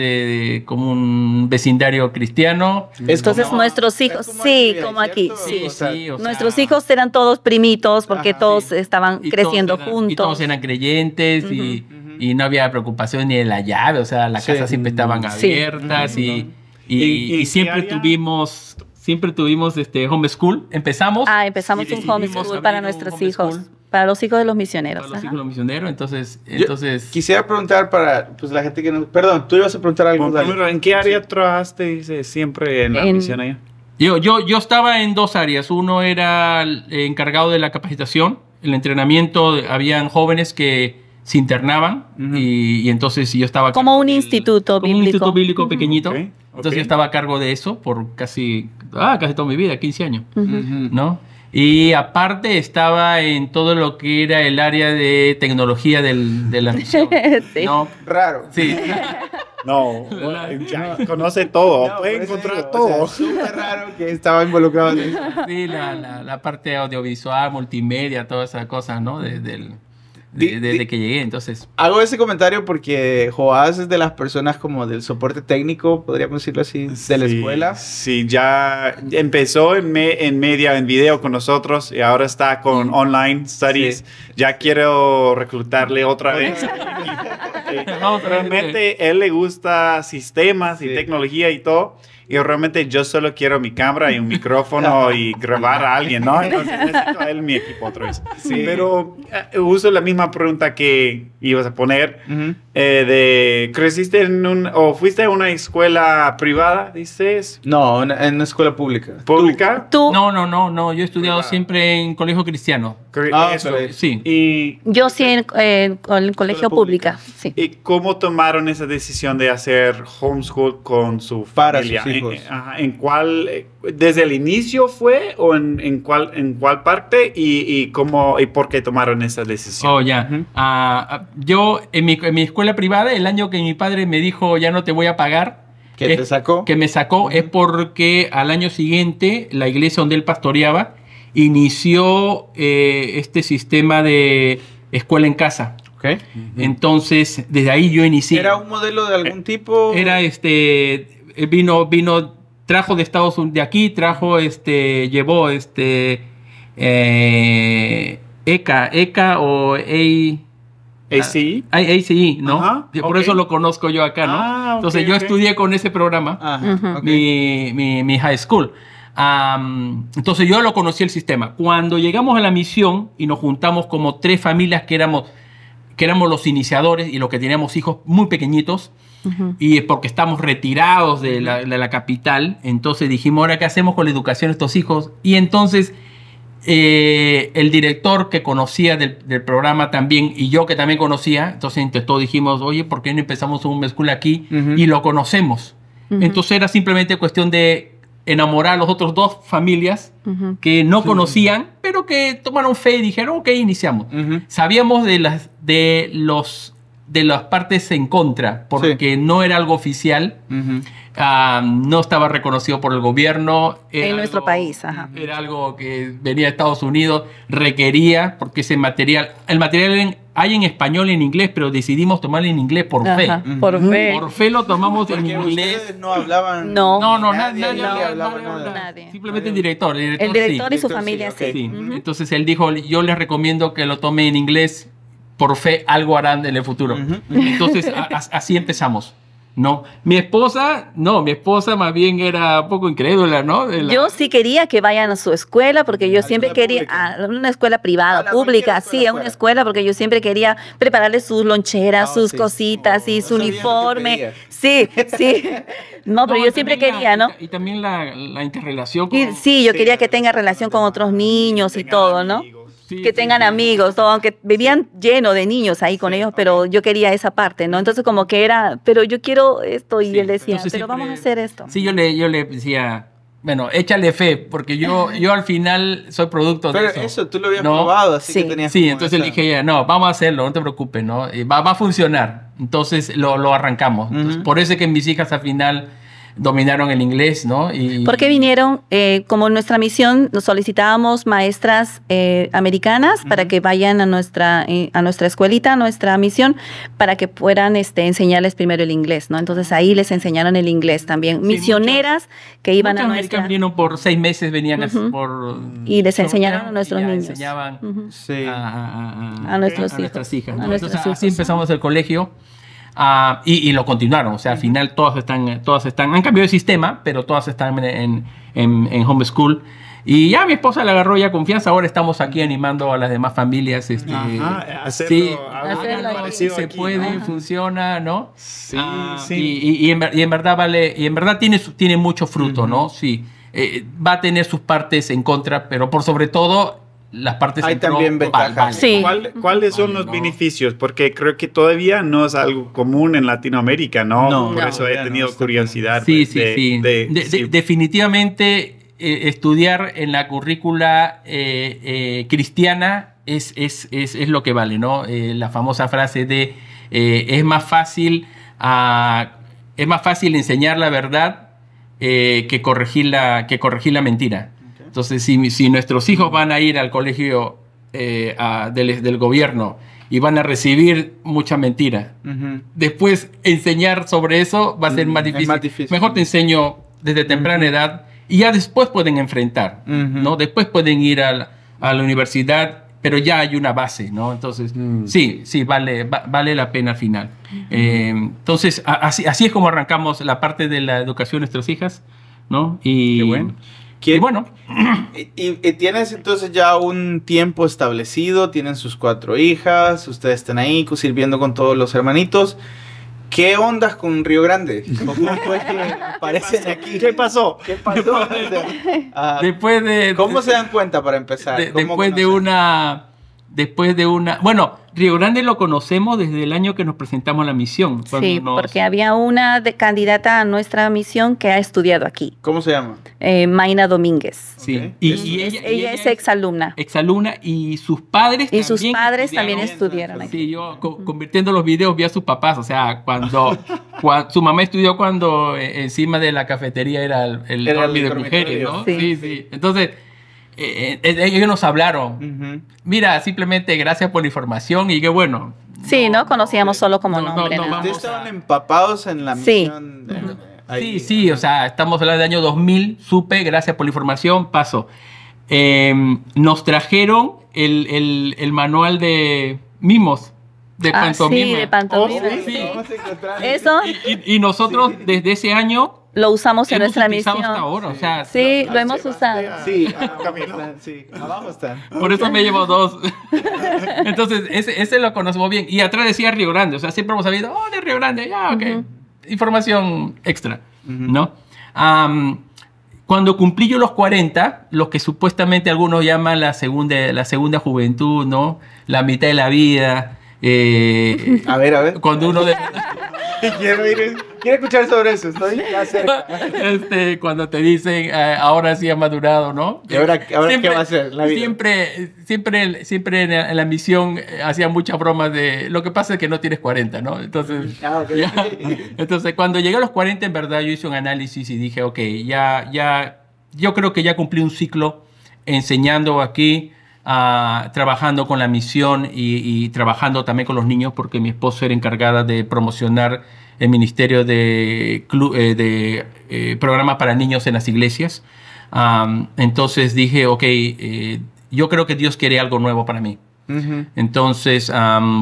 como un vecindario cristiano. Es Entonces como- nuestros hijos, es como sí, aquí, como aquí, ¿cierto? sí. O sea, o sea, Nuestros hijos eran todos primitos porque Ajá, todos sí. estaban y creciendo todos eran- juntos. Y todos eran creyentes y no había preocupación ni de la llave, o sea, las Sí. casas siempre estaban Sí. abiertas y ¿Y siempre qué área? tuvimos homeschool. Empezamos. Empezamos y un decidimos homeschool abrir para un nuestros homeschool hijos, para los hijos de los misioneros. para los ajá. hijos de los misioneros. Entonces, Quisiera preguntar para pues, la gente que no... Perdón, tú ibas a preguntar algo. Bueno, dale. primero, ¿en qué área trabajaste? Dice, siempre en la En- misión allá. Yo estaba en 2 áreas. Uno era el encargado de la capacitación, el entrenamiento. Habían jóvenes que se internaban Ujú. y entonces yo estaba a Como cargo un instituto como un bíblico. instituto bíblico Ujú. pequeñito. Ok, Entonces ok. yo estaba a cargo de eso por casi toda mi vida, 15 años, Ujú. Ujú. ¿no? Y aparte estaba en todo lo que era el área de tecnología de la misión, Sí. ¿no? Raro. Sí. No, ya conoce todo, No, puede por eso encontrar digo, todo. o sea, súper raro que estaba involucrado en eso. Sí, la parte audiovisual, multimedia, toda esa cosa, ¿no? Desde que llegué, entonces. Hago ese comentario porque Joás es de las personas como del soporte técnico, podríamos decirlo así, de la Sí, escuela. Sí, ya empezó en media, en video con nosotros y ahora está con online studies. Sí. Ya quiero reclutarle otra vez. No, Realmente él le gusta sistemas y Sí. tecnología y todo. Y realmente yo solo quiero mi cámara y un micrófono y grabar a alguien, ¿no? Entonces necesito a él mi equipo otra vez. Sí. Pero uso la misma pregunta que ibas a poner. Ujú. ¿Creciste o fuiste a una escuela privada, dices? No, en una escuela pública. ¿Pública? Tú, No, yo he estudiado Privada. siempre en colegio cristiano. Eso. pero- Sí. Y yo sí en el colegio pública. pública, sí. ¿Y cómo tomaron esa decisión de hacer homeschool con su Para familia? sus hijos. ¿En cuál, desde el inicio fue o en cuál parte y cómo y por qué tomaron esa decisión? Oh, ya. Ujú. Yo en mi escuela privada, el año que mi padre me dijo ya no te voy a pagar, ¿Que es- te sacó? que me sacó, es porque al año siguiente la iglesia donde él pastoreaba inició este sistema de escuela en casa. Ok. Entonces, desde ahí yo inicié. ¿Era un modelo de algún tipo? Era trajo de Estados Unidos, de aquí trajo, llevó ECA o ¿ACI? ACE, ¿no? Ajá, Por ok. eso lo conozco yo acá, ¿no? Ah, ok, Entonces yo ok. estudié con ese programa, Ajá, Ujú. ok. mi high school. Entonces yo lo conocí el sistema. Cuando llegamos a la misión y nos juntamos como 3 familias que éramos los iniciadores y los que teníamos hijos muy pequeñitos, Ujú. y porque estamos retirados de la capital, entonces dijimos, ¿ahora qué hacemos con la educación de estos hijos? Y entonces el director que conocía del programa también, y yo que también conocía, entonces entre todos dijimos, oye, ¿por qué no empezamos un home school aquí? Y lo conocemos. Entonces era simplemente cuestión de enamorar a los otros 2 familias que no conocían, pero que tomaron fe y dijeron, ok, iniciamos. Sabíamos de las partes en contra, porque no era algo oficial, no estaba reconocido por el gobierno. En nuestro país, Era algo que venía de Estados Unidos, requería, porque el material hay en español y en inglés, pero decidimos tomarlo en inglés por fe. Por fe. Por fe lo tomamos en Porque inglés. ustedes no hablaban. Nadie hablaba nada. Nadie. Simplemente el director. El director sí. y su familia, sí, ok. Sí. Entonces él dijo, yo les recomiendo que lo tomen en inglés, por fe algo harán en el futuro. Entonces así empezamos. No, mi esposa más bien era un poco incrédula, ¿no? Yo sí quería que vayan a su escuela, porque yo siempre quería, a una escuela privada, pública, sí, a una escuela, porque yo siempre quería prepararles sus loncheras, sus cositas y su uniforme. Sí. No, pero yo siempre quería, ¿no? Y también la interrelación. Sí, yo quería que tenga relación con otros niños y todo, ¿no? Sí, que tengan amigos, todo, aunque vivían lleno de niños ahí con ellos, pero yo quería esa parte, ¿no? Entonces como que era, pero yo quiero esto, y él decía, pero siempre, vamos a hacer esto. Sí, yo le decía, bueno, échale fe, porque yo al final soy producto de eso. Pero eso tú lo habías probado, así que tenías. Sí, entonces le dije, no, vamos a hacerlo, no te preocupes, ¿no? Va a funcionar. Entonces lo arrancamos. Entonces, por eso es que mis hijas al final dominaron el inglés, ¿no? Porque vinieron, como nuestra misión, nos solicitábamos maestras americanas para que vayan a nuestra escuelita, a nuestra misión, para que puedan enseñarles primero el inglés, ¿no? Entonces ahí les enseñaron el inglés también. Sí, misioneras que iban a nuestra... vinieron por 6 meses, venían y les enseñaron a nuestros niños. Enseñaban a nuestras hijas. Entonces así empezamos el colegio. Y lo continuaron, o sea, al final todas están, han cambiado de sistema, pero todas están en homeschool. Y ya mi esposa le agarró ya confianza, ahora estamos aquí animando a las demás familias. Hacerlo se aquí, puede, ¿no? Funciona, ¿no? Sí, y en verdad tiene mucho fruto, ¿no? Sí, va a tener sus partes en contra, pero por sobre todo... las partes hay también ventajas. Sí. ¿Cuáles son los beneficios? Porque creo que todavía no es algo común en Latinoamérica, ¿no? Por eso he tenido curiosidad. Sí. Definitivamente estudiar en la currícula cristiana es lo que vale, ¿no? La famosa frase de es más fácil enseñar la verdad que corregir la mentira. Entonces, si nuestros hijos van a ir al colegio del gobierno y van a recibir mucha mentira, después enseñar sobre eso va a ser más difícil. Mejor te enseño desde temprana edad y ya después pueden enfrentar, ¿no? Después pueden ir a la universidad, pero ya hay una base, ¿no? Entonces, sí, vale la pena al final. Entonces, así es como arrancamos la parte de la educación de nuestras hijas, ¿no? Qué bueno. Y bueno. ¿Y tienes entonces ya un tiempo establecido? Tienen sus 4 hijas, ustedes están ahí sirviendo con todos los hermanitos. ¿Qué ondas con Río Grande? ¿Cómo fue que aparecen aquí? ¿Qué pasó? ¿Cómo se dan cuenta para empezar? Después de una... Bueno, Río Grande lo conocemos desde el año que nos presentamos a la misión. Sí, porque había una candidata a nuestra misión que ha estudiado aquí. ¿Cómo se llama? Mayna Domínguez. Sí. Okay. Y ella es exalumna. Exalumna y sus padres también estudiaron aquí. Sí, yo convirtiendo los videos vi a sus papás. O sea, cuando su mamá estudió cuando encima de la cafetería era el dormitorio de mujeres, ¿no? Sí. Entonces... ellos nos hablaron. Mira, simplemente gracias por la información y qué bueno. Sí, no conocíamos solo como nombre. ¿Ustedes estaban empapados en la misión? Sí, o sea, estamos hablando del año 2000, supe, gracias por la información, paso. Nos trajeron el manual de mimos. De pantomima. Sí, de pantomima. Sí. Eso. Y nosotros desde ese año lo usamos en nuestra misión. Hasta ahora, o sea, sí, lo hemos usado. Sí, abajo están. Por eso me llevo 2. Entonces, ese lo conocemos bien. Y atrás decía Río Grande, o sea, siempre hemos sabido, de Río Grande, ya, ok. Información extra, ¿no? Cuando cumplí yo los 40, lo que supuestamente algunos llaman la segunda juventud, ¿no? La mitad de la vida. A ver. Cuando uno Quiero escuchar sobre eso, estoy ya cerca. Cuando te dicen, ahora sí ha madurado, ¿no? ¿Y ahora qué va a hacer la vida? Siempre en la misión hacían muchas bromas de, lo que pasa es que no tienes 40, ¿no? Entonces, entonces cuando llegué a los 40, en verdad, yo hice un análisis y dije, ok, yo creo que ya cumplí un ciclo enseñando aquí, trabajando con la misión y trabajando también con los niños, porque mi esposa era encargada de promocionar el ministerio de programas para niños en las iglesias. Entonces dije, ok, yo creo que Dios quiere algo nuevo para mí. Entonces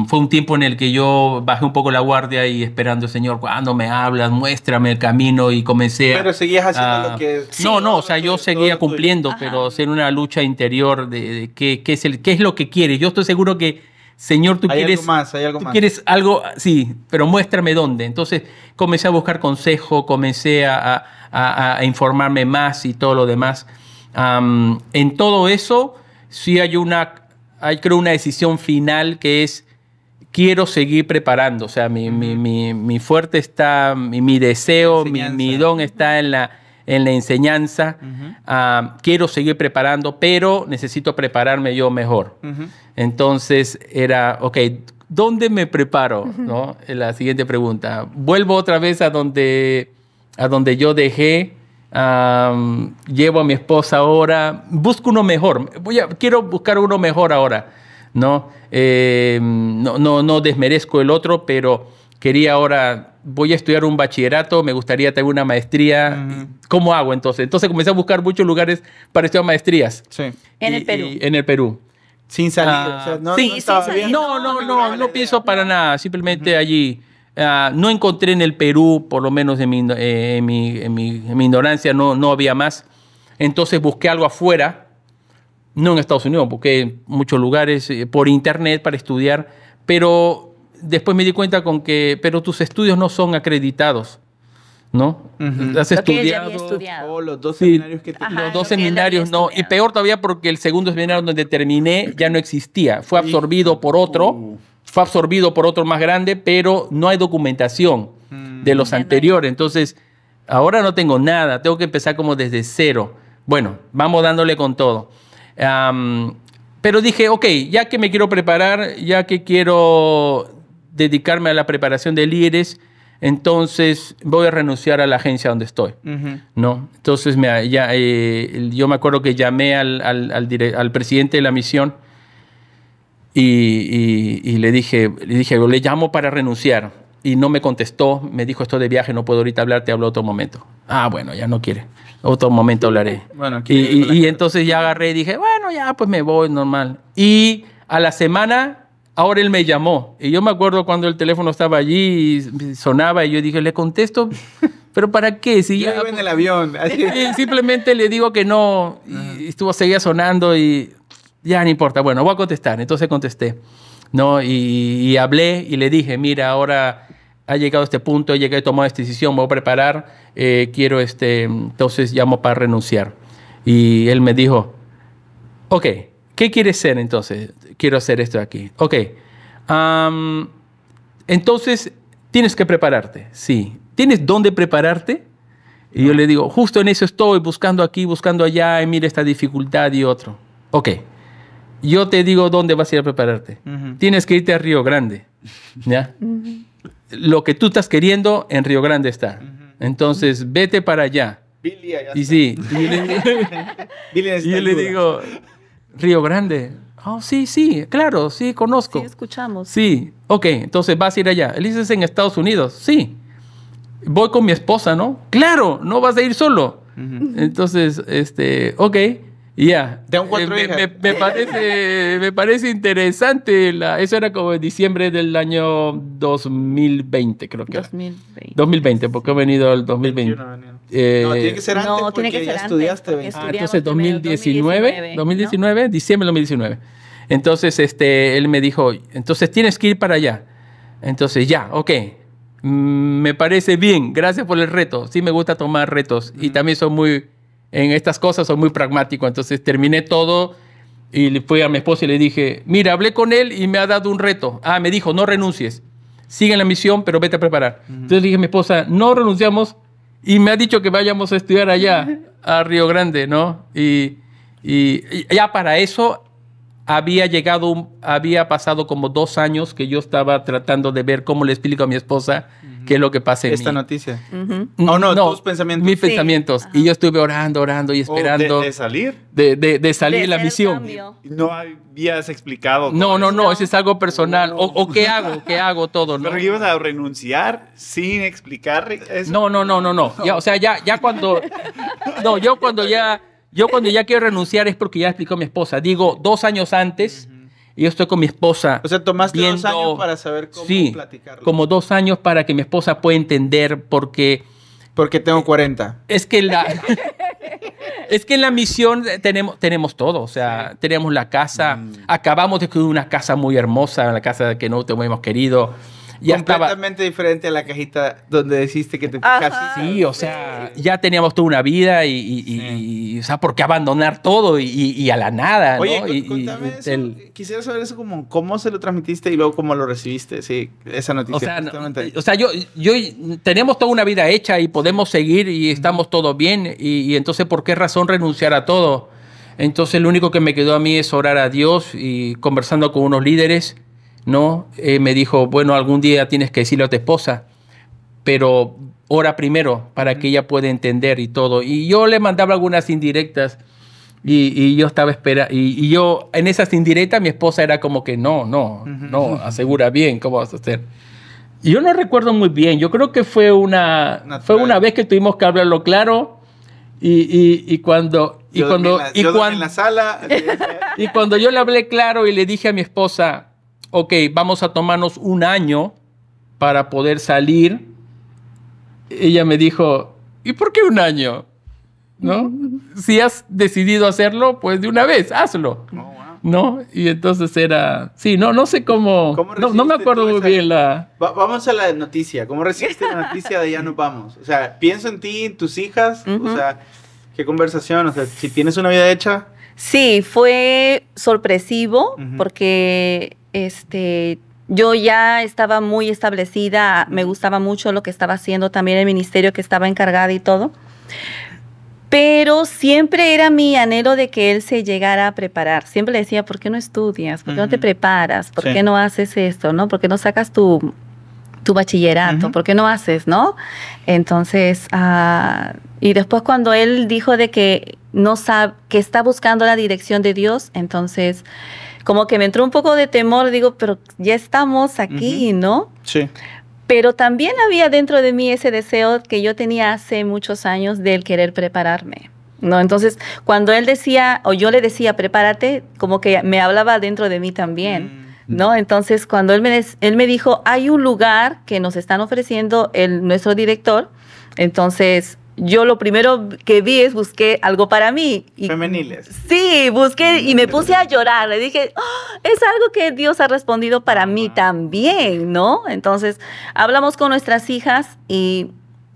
fue un tiempo en el que yo bajé un poco la guardia y esperando, Señor, cuando me hablas, muéstrame el camino, y comencé. Pero seguías haciendo lo que... No, o sea, yo seguía cumpliendo, pero en una lucha interior de qué es lo que quieres. Yo estoy seguro que, Señor, tú quieres algo más. Quieres algo, sí, pero muéstrame dónde. Entonces comencé a buscar consejo, comencé a informarme más y todo lo demás. En todo eso sí hay creo una decisión final, que es quiero seguir preparando. O sea, mi fuerte está, mi deseo, mi don está en la enseñanza. Quiero seguir preparando, pero necesito prepararme yo mejor. Entonces era, ok, ¿dónde me preparo? ¿No? La siguiente pregunta. Vuelvo otra vez a donde yo dejé. Llevo a mi esposa ahora, busco uno mejor, quiero buscar uno mejor ahora, ¿no? No desmerezco el otro, pero quería ahora, voy a estudiar un bachillerato, me gustaría tener una maestría. ¿Cómo hago entonces? Entonces comencé a buscar muchos lugares para estudiar maestrías. Sí. En el Perú. Sin salir, o sea, no pienso para nada, simplemente allí. No encontré en el Perú, por lo menos en mi ignorancia, no había más. Entonces busqué algo afuera, no en Estados Unidos, busqué en muchos lugares por internet para estudiar, pero después me di cuenta pero tus estudios no son acreditados, ¿no? Has estudiado. Los dos seminarios que tenías. Los dos seminarios no, y peor todavía porque el segundo seminario donde terminé ya no existía, fue absorbido por otro. Fue absorbido por otro más grande, pero no hay documentación de los anteriores. Entonces, ahora no tengo nada. Tengo que empezar como desde cero. Bueno, vamos dándole con todo. Pero dije, ok, ya que me quiero preparar, ya que quiero dedicarme a la preparación de líderes, entonces voy a renunciar a la agencia donde estoy. ¿No? Entonces, yo me acuerdo que llamé al presidente de la misión, y le dije, le llamo para renunciar. Y no me contestó, me dijo, estoy de viaje, no puedo ahorita hablar, te hablo otro momento. Bueno, ya no quiere. Otro momento hablaré. Bueno, y entonces ya agarré y dije, bueno, ya pues me voy, normal. Y a la semana, ahora él me llamó. Y yo me acuerdo cuando el teléfono estaba allí y sonaba, y yo dije, le contesto, ¿pero para qué? Si yo iba en el avión. Simplemente le digo que no, y seguía sonando y... Ya, no importa. Bueno, voy a contestar. Entonces contesté, ¿no? Y hablé y le dije, mira, ahora ha llegado este punto, he tomado esta decisión, me voy a preparar, quiero entonces llamo para renunciar. Y él me dijo, ok, ¿qué quieres ser entonces? Quiero hacer esto aquí. Ok, entonces tienes que prepararte. Sí. ¿Tienes dónde prepararte? Y yo le digo, justo en eso estoy, buscando aquí, buscando allá, y mira esta dificultad y otro. Ok. Yo te digo dónde vas a ir a prepararte. Tienes que irte a Río Grande. ¿Ya? Lo que tú estás queriendo en Río Grande está. Entonces, vete para allá. Billy allá y sí. Y yo le digo, Río Grande. Oh, sí, claro, sí, conozco. Sí, escuchamos. Sí, ok, entonces vas a ir allá. Él dice, ¿es en Estados Unidos? Sí. Voy con mi esposa, ¿no? Claro, no vas a ir solo. Entonces, ok. Ya, me parece interesante. Eso era como en diciembre del año 2020, creo que 2020, porque he venido el 2020. No, tiene que ser antes porque ya estudiaste. Entonces 2019, diciembre de 2019. Entonces él me dijo, entonces tienes que ir para allá. Entonces ya, ok. Me parece bien, gracias por el reto. Sí me gusta tomar retos y también soy muy en estas cosas soy muy pragmático. Entonces terminé todo y le fui a mi esposa y le dije, mira, hablé con él y me ha dado un reto. Me dijo, no renuncies. Sigue en la misión, pero vete a preparar. Entonces le dije a mi esposa, no renunciamos. Y me ha dicho que vayamos a estudiar allá, a Río Grande, ¿no? Y ya para eso había pasado como 2 años que yo estaba tratando de ver cómo le explico a mi esposa qué es lo que pasa en Esta mí. noticia. Oh, no, tus pensamientos. Mis pensamientos. Y yo estuve orando y esperando. ¿De salir? De salir De la hacer misión. cambio. No habías explicado. No, eso es algo personal. O ¿qué hago? ¿Qué hago todo? ¿No? ¿Pero ibas a renunciar sin explicar eso? No. Ya, o sea, ya cuando... No, yo cuando ya quiero renunciar es porque ya explicó mi esposa. Digo, 2 años antes, y yo estoy con mi esposa. O sea, tomaste 2 años para saber cómo platicarlo. Como 2 años para que mi esposa pueda entender porque tengo 40. es que en la misión tenemos todo. O sea, tenemos la casa. Acabamos de construir una casa muy hermosa, la casa que no te hemos querido. Ya completamente diferente a la cajita donde deciste que te picaste. Sí, o sea, ya teníamos toda una vida y o sea, ¿por qué abandonar todo y a la nada? Oye, ¿no? contame eso. Quisiera saber eso, como cómo se lo transmitiste y luego cómo lo recibiste, sí, esa noticia. O sea, yo tenemos toda una vida hecha y podemos seguir y estamos todo bien y entonces, ¿por qué razón renunciar a todo? Entonces, lo único que me quedó a mí es orar a Dios y conversando con unos líderes, ¿no? Me dijo, bueno, algún día tienes que decirle a tu esposa, pero ora primero para que ella pueda entender y todo. Y yo le mandaba algunas indirectas y yo estaba esperando. Y yo, en esas indirectas, mi esposa era como que no, asegura bien, ¿cómo vas a hacer? Y yo no recuerdo muy bien, yo creo que fue una vez que tuvimos que hablarlo claro y cuando en la sala y cuando yo le hablé claro y le dije a mi esposa, ok, vamos a tomarnos 1 año para poder salir. Ella me dijo, ¿y por qué 1 año? ¿No? Si has decidido hacerlo, pues de una vez, hazlo. Oh, wow. ¿No? Y entonces era... Sí, no sé cómo no me acuerdo muy bien la... Vamos a la noticia. ¿Cómo recibiste la noticia de ya nos vamos? O sea, pienso en ti, en tus hijas. O sea, ¿qué conversación? O sea, si tienes una vida hecha. Sí, fue sorpresivo porque yo ya estaba muy establecida, me gustaba mucho lo que estaba haciendo, también el ministerio que estaba encargada y todo. Pero siempre era mi anhelo de que él se llegara a preparar. Siempre le decía, ¿por qué no estudias? ¿Por qué no te preparas? ¿Por qué no haces esto? ¿No? ¿Por qué no sacas tu bachillerato? ¿Por qué no haces? ¿No? Entonces, y después cuando él dijo de que no sabe, que está buscando la dirección de Dios, entonces como que me entró un poco de temor, digo, pero ya estamos aquí, ¿no? Sí. Pero también había dentro de mí ese deseo que yo tenía hace muchos años del querer prepararme, ¿no? Entonces, cuando él decía, o yo le decía, prepárate, como que me hablaba dentro de mí también, ¿no? Entonces, cuando él me dijo, hay un lugar que nos están ofreciendo nuestro director, entonces yo lo primero que vi es busqué algo para mí. Femeniles. Sí, busqué y me puse a llorar. Le dije, es algo que Dios ha respondido para mí también, ¿no? Entonces, hablamos con nuestras hijas y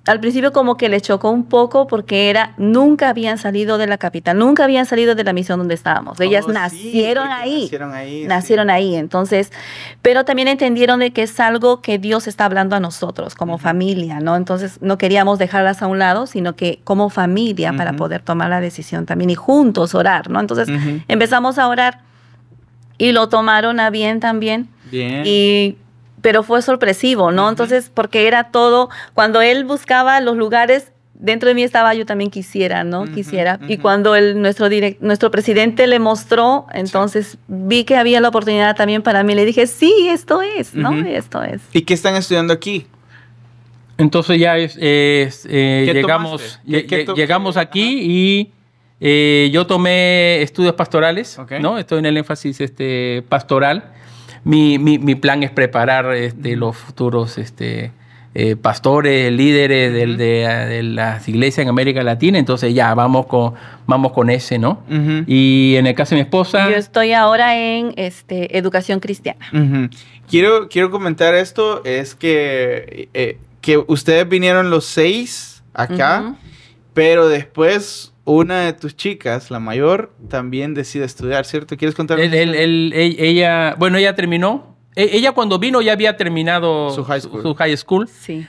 al principio como que le chocó un poco porque nunca habían salido de la capital, nunca habían salido de la misión donde estábamos. Ellas nacieron ahí. Nacieron ahí. Entonces, pero también entendieron de que es algo que Dios está hablando a nosotros como familia, ¿no? Entonces, no queríamos dejarlas a un lado, sino que como familia para poder tomar la decisión también y juntos orar, ¿no? Entonces, empezamos a orar y lo tomaron a bien también. Bien. Pero fue sorpresivo, ¿no? Entonces, porque era todo, cuando él buscaba los lugares, dentro de mí estaba, yo también quisiera, ¿no? Quisiera. Y cuando nuestro presidente le mostró, entonces vi que había la oportunidad también para mí. Le dije, sí, esto es, ¿no? Esto es. ¿Y qué están estudiando aquí? Entonces ya llegamos aquí y yo tomé estudios pastorales, ¿no? Estoy en el énfasis pastoral. Mi plan es preparar los futuros pastores, líderes de las iglesias en América Latina. Entonces ya vamos con ese, ¿no? Y en el caso de mi esposa... Yo estoy ahora en educación cristiana. Quiero comentar esto, es que ustedes vinieron los 6 acá, pero después una de tus chicas, la mayor, también decide estudiar, ¿cierto? ¿Quieres contar? Ella terminó. Ella cuando vino ya había terminado su high school. Sí.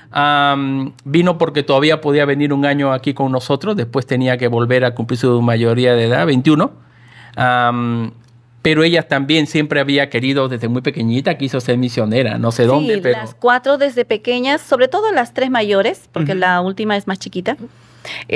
Vino porque todavía podía venir un año aquí con nosotros. Después tenía que volver a cumplir su mayoría de edad, 21. Pero ella también siempre había querido, desde muy pequeñita, quiso ser misionera. No sé dónde, pero... las 4 desde pequeñas, sobre todo las 3 mayores, porque la última es más chiquita.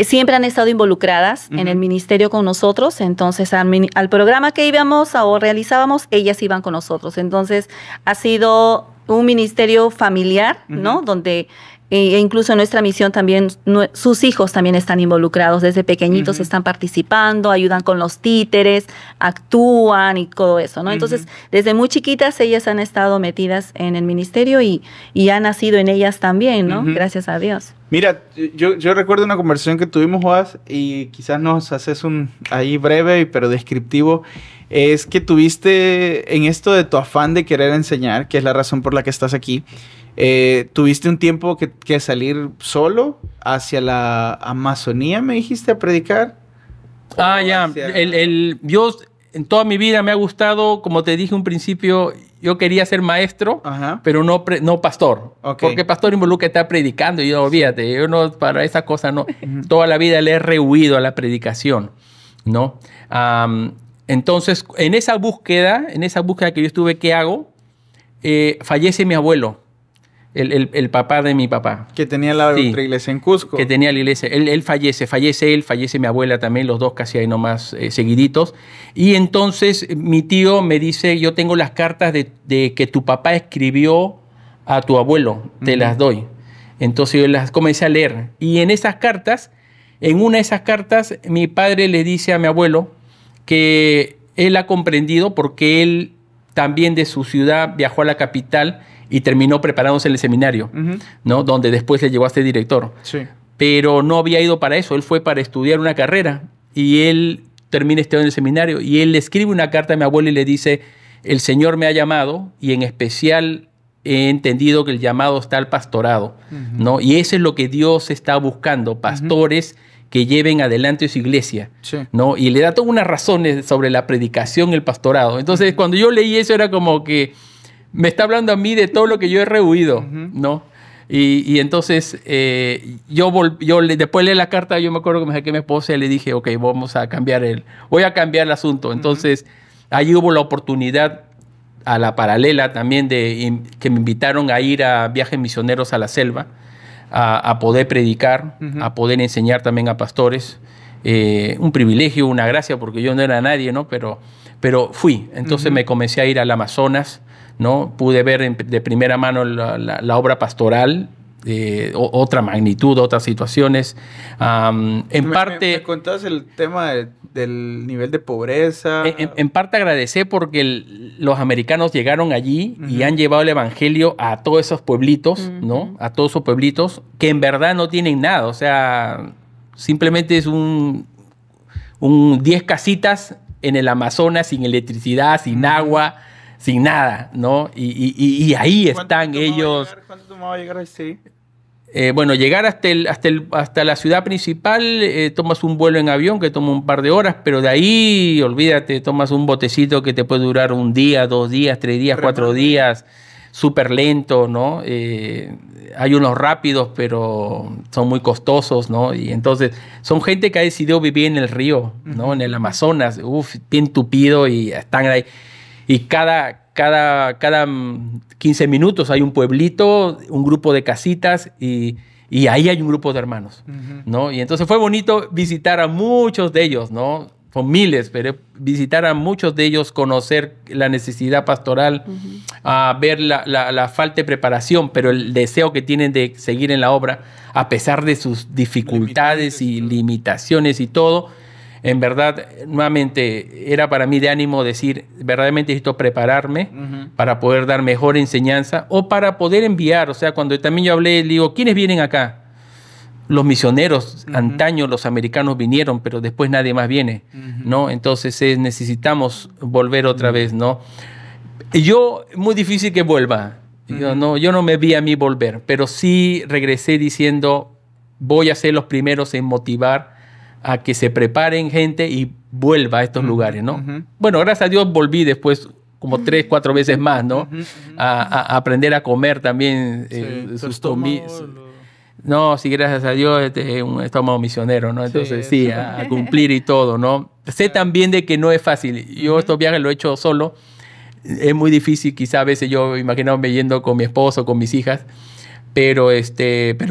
Siempre han estado involucradas en el ministerio con nosotros, entonces al programa que íbamos o realizábamos, ellas iban con nosotros. Entonces ha sido un ministerio familiar, ¿no? Donde incluso en nuestra misión también, sus hijos también están involucrados, desde pequeñitos están participando, ayudan con los títeres, actúan y todo eso, ¿no? Entonces, desde muy chiquitas ellas han estado metidas en el ministerio y ha nacido en ellas también, ¿no? Gracias a Dios. Mira, yo recuerdo una conversación que tuvimos, Joás, y quizás nos haces un ahí breve pero descriptivo. Es que tuviste en esto de tu afán de querer enseñar, que es la razón por la que estás aquí, tuviste un tiempo que salir solo hacia la Amazonía, me dijiste, a predicar. Ya. Yo en toda mi vida me ha gustado, como te dije un principio, yo quería ser maestro, pero no pastor. Okay. Porque pastor involucra estar predicando y yo, olvídate, yo no, para esa cosa no. Toda la vida le he rehuido a la predicación, ¿no? Entonces, en esa búsqueda que yo estuve, ¿qué hago? Fallece mi abuelo. El papá de mi papá. Que tenía la otra iglesia en Cusco. Que tenía la iglesia. Él fallece mi abuela también, los dos casi ahí nomás seguiditos. Y entonces mi tío me dice, yo tengo las cartas de que tu papá escribió a tu abuelo, te las doy. Entonces yo las comencé a leer. Y en esas cartas, en una de esas cartas, mi padre le dice a mi abuelo que él ha comprendido porque él también de su ciudad viajó a la capital y terminó preparándose en el seminario, ¿no? Donde después le llegó a ser director. Sí. Pero no había ido para eso, él fue para estudiar una carrera y él termina estudiando en el seminario y él le escribe una carta a mi abuelo y le dice, el Señor me ha llamado y en especial he entendido que el llamado está al pastorado, ¿no? Y eso es lo que Dios está buscando, pastores que lleven adelante su iglesia, ¿no? Y le da todas unas razones sobre la predicación y el pastorado. Entonces, cuando yo leí eso era como que me está hablando a mí de todo lo que yo he rehuido, ¿no? Y entonces, después de la carta, yo me acuerdo que me saqué a mi esposa y le dije, ok, voy a cambiar el asunto. Entonces, ahí hubo la oportunidad a la paralela también que me invitaron a ir a viajes misioneros a la selva, a poder predicar, a poder enseñar también a pastores. Un privilegio, una gracia, porque yo no era nadie, ¿no? Pero fui. Entonces me comencé a ir al Amazonas, ¿no? Pude ver de primera mano la obra pastoral, otra magnitud, otras situaciones. Me contabas el tema del nivel de pobreza. En parte agradecer porque los americanos llegaron allí y han llevado el evangelio a todos esos pueblitos, ¿no? A todos esos pueblitos que en verdad no tienen nada. O sea, simplemente es 10 casitas en el Amazonas sin electricidad, sin agua, sin nada, ¿no? Y ahí están ellos. ¿Cuánto tomaba llegar así? Bueno, llegar hasta la ciudad principal, tomas un vuelo en avión que toma un par de horas, pero de ahí, olvídate, tomas un botecito que te puede durar 1 día, 2 días, 3 días, 4 días, súper lento, ¿no? Hay unos rápidos, pero son muy costosos, ¿no? Y entonces son gente que ha decidido vivir en el río, ¿no? En el Amazonas, bien tupido y están ahí. Y cada 15 minutos hay un pueblito, un grupo de casitas y ahí hay un grupo de hermanos, ¿no? Y entonces fue bonito visitar a muchos de ellos, ¿no? Son miles, pero visitar a muchos de ellos, conocer la necesidad pastoral, ver la falta de preparación, pero el deseo que tienen de seguir en la obra, a pesar de sus dificultades y limitaciones y todo. En verdad, nuevamente, era para mí de ánimo decir, verdaderamente necesito prepararme para poder dar mejor enseñanza o para poder enviar. O sea, cuando también yo hablé, digo, ¿quiénes vienen acá? Los misioneros, antaño los americanos vinieron, pero después nadie más viene, ¿no? Entonces necesitamos volver otra vez, ¿no? Yo, muy difícil que vuelva. Yo no me vi a mí volver, pero sí regresé diciendo, voy a ser los primeros en motivar a que se preparen gente y vuelva a estos lugares, ¿no? Bueno, gracias a Dios volví después como 3, 4 veces más, ¿no? A aprender a comer también sus comidas. No, sí, gracias a Dios, un estómago misionero, ¿no? Entonces, sí, a cumplir y todo, ¿no? Sé también de que no es fácil. Yo estos viajes lo he hecho solo. Es muy difícil, quizá a veces yo imaginaba yendo con mi esposo, con mis hijas, pero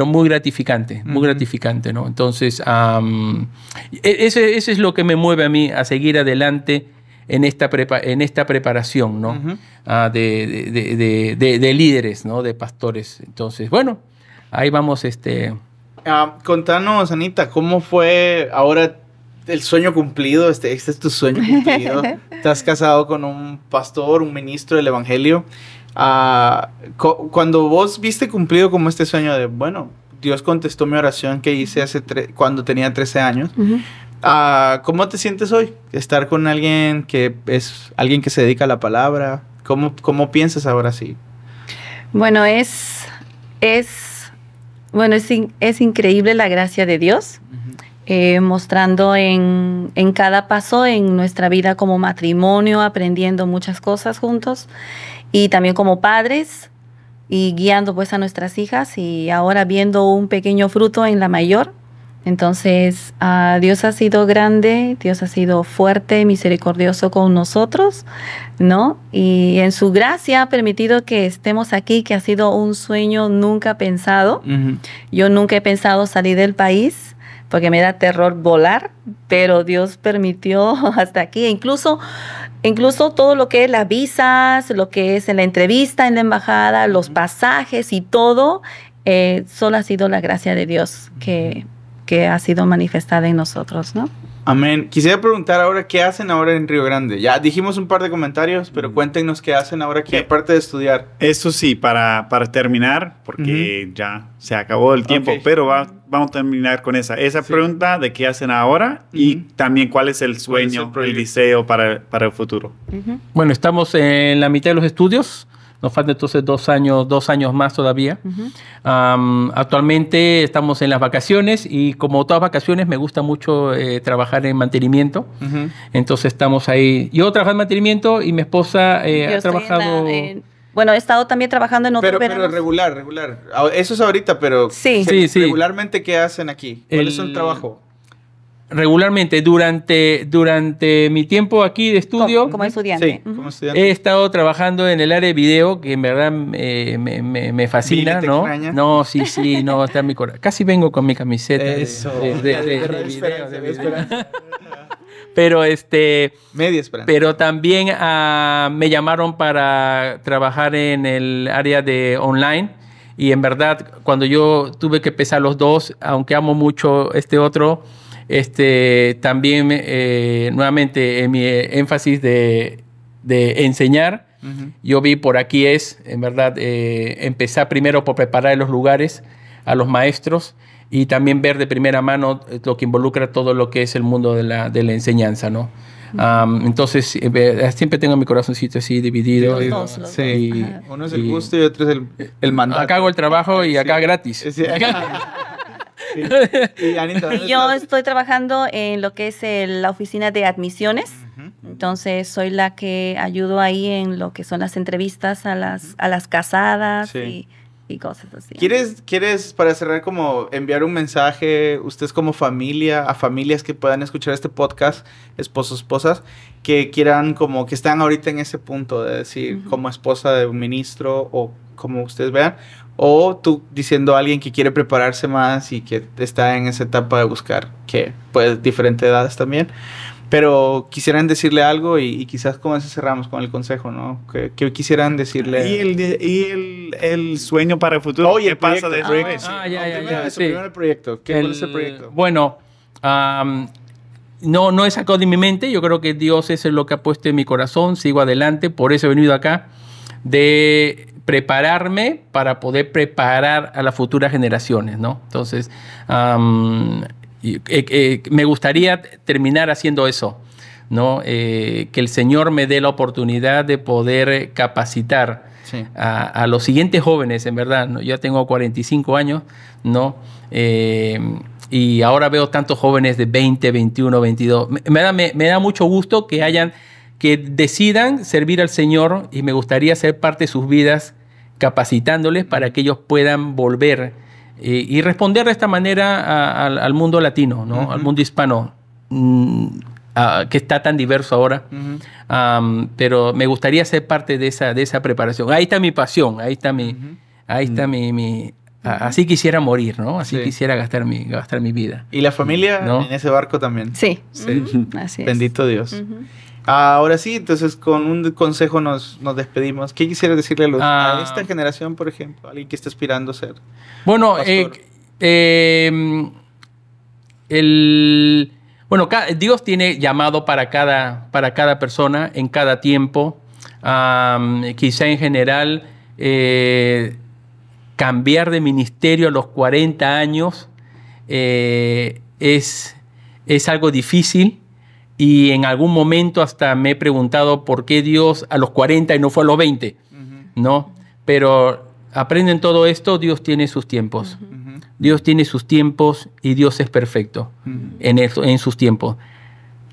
muy gratificante, ¿no? Entonces, eso es lo que me mueve a mí a seguir adelante en esta preparación, ¿no? De líderes, ¿no? De pastores. Entonces, bueno, ahí vamos. Contanos, Anita, ¿cómo fue ahora el sueño cumplido? Este es tu sueño cumplido. Estás casado con un pastor, un ministro del evangelio. Cuando vos viste cumplido como este sueño de, bueno, Dios contestó mi oración que hice cuando tenía 13 años. ¿Cómo te sientes hoy? Estar con alguien que se dedica a la palabra. ¿Cómo piensas ahora sí? Bueno, es increíble la gracia de Dios, mostrando en cada paso en nuestra vida como matrimonio, aprendiendo muchas cosas juntos, y también como padres, y guiando pues a nuestras hijas, y ahora viendo un pequeño fruto en la mayor. Entonces, Dios ha sido grande, Dios ha sido fuerte, misericordioso con nosotros, ¿no? Y en su gracia ha permitido que estemos aquí, que ha sido un sueño nunca pensado. Yo nunca he pensado salir del país porque me da terror volar, pero Dios permitió hasta aquí. Incluso todo lo que es las visas, lo que es en la entrevista en la embajada, los pasajes y todo, solo ha sido la gracia de Dios que ha sido manifestada en nosotros, ¿no? Amén. Quisiera preguntar ahora, ¿qué hacen ahora en Río Grande? Ya dijimos un par de comentarios, pero cuéntenos qué hacen ahora aquí, aparte de estudiar. Eso sí, para terminar, porque ya se acabó el tiempo, pero vamos a terminar con esa pregunta de qué hacen ahora y también cuál es el sueño, el deseo para el futuro. Bueno, estamos en la mitad de los estudios. Nos faltan entonces 2 años más todavía. Actualmente estamos en las vacaciones y como todas vacaciones me gusta mucho trabajar en mantenimiento. Entonces estamos ahí. Yo trabajo en mantenimiento y mi esposa ha trabajado... Bueno, he estado también trabajando en otros pero regular. Eso es ahorita, pero sí. Regularmente, ¿qué hacen aquí? ¿Cuál es el trabajo? Regularmente, durante mi tiempo aquí de estudio, como estudiante. Sí, como estudiante. He estado trabajando en el área de video, que en verdad me fascina, ¿no? Extraña? No, sí, no, está en mi corazón. Casi vengo con mi camiseta. Eso. De Esperanza. Pero Media esperanza. Pero también me llamaron para trabajar en el área de online. Y en verdad, cuando yo tuve que pesar los dos, aunque amo mucho otro, también nuevamente en mi énfasis de enseñar, yo vi por aquí en verdad, empezar primero por preparar los lugares a los maestros y también ver de primera mano lo que involucra todo lo que es el mundo de la enseñanza, ¿no? Entonces, siempre tengo mi corazoncito así dividido. Sí. Uno es el gusto y otro es el mandato. Acá hago el trabajo y acá gratis. Sí. Y Anita, yo estoy trabajando en lo que es la oficina de admisiones. Entonces soy la que ayudo ahí en lo que son las entrevistas a las casadas y cosas así. ¿Quieres para cerrar como enviar un mensaje, ustedes como familia, a familias que puedan escuchar este podcast, esposos, esposas, que quieran como que están ahorita en ese punto de decir como esposa de un ministro o como ustedes vean, o tú diciendo a alguien que quiere prepararse más y que está en esa etapa de buscar, que pues diferentes edades también, pero quisieran decirle algo y quizás con eso cerramos con el consejo, ¿no? Que quisieran decirle... Y el sueño para el futuro. Oye, ¿qué pasa de ya. Primero el proyecto. ¿Cuál es el proyecto? Bueno, no he sacado de mi mente. Yo creo que Dios es lo que ha puesto en mi corazón. Sigo adelante. Por eso he venido acá. De prepararme para poder preparar a las futuras generaciones, ¿no? Entonces, me gustaría terminar haciendo eso, ¿no? Que el Señor me dé la oportunidad de poder capacitar a los siguientes jóvenes, en verdad, ¿no? Yo tengo 45 años, ¿no? Y Y ahora veo tantos jóvenes de 20, 21, 22. Me da mucho gusto que decidan servir al Señor, y me gustaría ser parte de sus vidas, capacitándoles para que ellos puedan volver y responder de esta manera al mundo latino, ¿no? Al mundo hispano, que está tan diverso ahora. Pero me gustaría ser parte de esa preparación. Ahí está mi pasión, ahí está así quisiera morir, ¿no? Así quisiera gastar mi vida. ¿Y la familia, ¿no?, en ese barco también? Sí. Así es. Bendito Dios. Ahora sí, entonces con un consejo nos despedimos. ¿Qué quisieras decirle a esta generación, por ejemplo? Alguien que está aspirando a ser bueno, Dios tiene llamado para cada persona en cada tiempo. Quizá en general cambiar de ministerio a los 40 años es algo difícil. Y en algún momento hasta me he preguntado por qué Dios a los 40 y no fue a los 20, ¿no? Pero aprenden todo esto, Dios tiene sus tiempos. Dios tiene sus tiempos y Dios es perfecto en sus tiempos.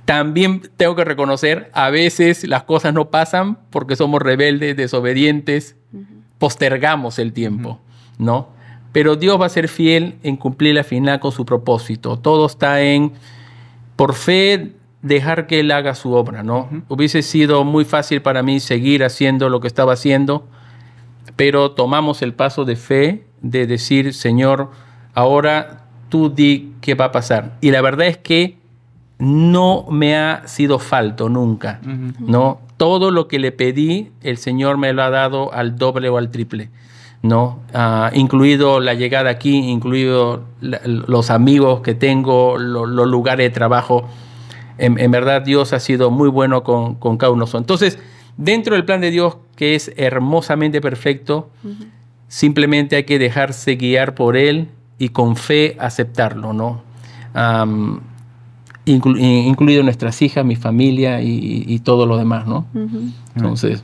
También tengo que reconocer, a veces las cosas no pasan porque somos rebeldes, desobedientes, postergamos el tiempo, ¿no? Pero Dios va a ser fiel en cumplir al final con su propósito. Todo está por fe, dejar que Él haga su obra, ¿no? Hubiese sido muy fácil para mí seguir haciendo lo que estaba haciendo, pero tomamos el paso de fe, de decir, Señor, ahora tú di qué va a pasar. Y la verdad es que no me ha sido falto nunca, ¿no? Todo lo que le pedí, el Señor me lo ha dado al doble o al triple, ¿no? Incluido la llegada aquí, incluido los amigos que tengo, los lugares de trabajo. En verdad, Dios ha sido muy bueno con cada uno. Entonces, dentro del plan de Dios, que es hermosamente perfecto, simplemente hay que dejarse guiar por Él y con fe aceptarlo, ¿no? Incluido nuestras hijas, mi familia y todo lo demás, ¿no? Entonces...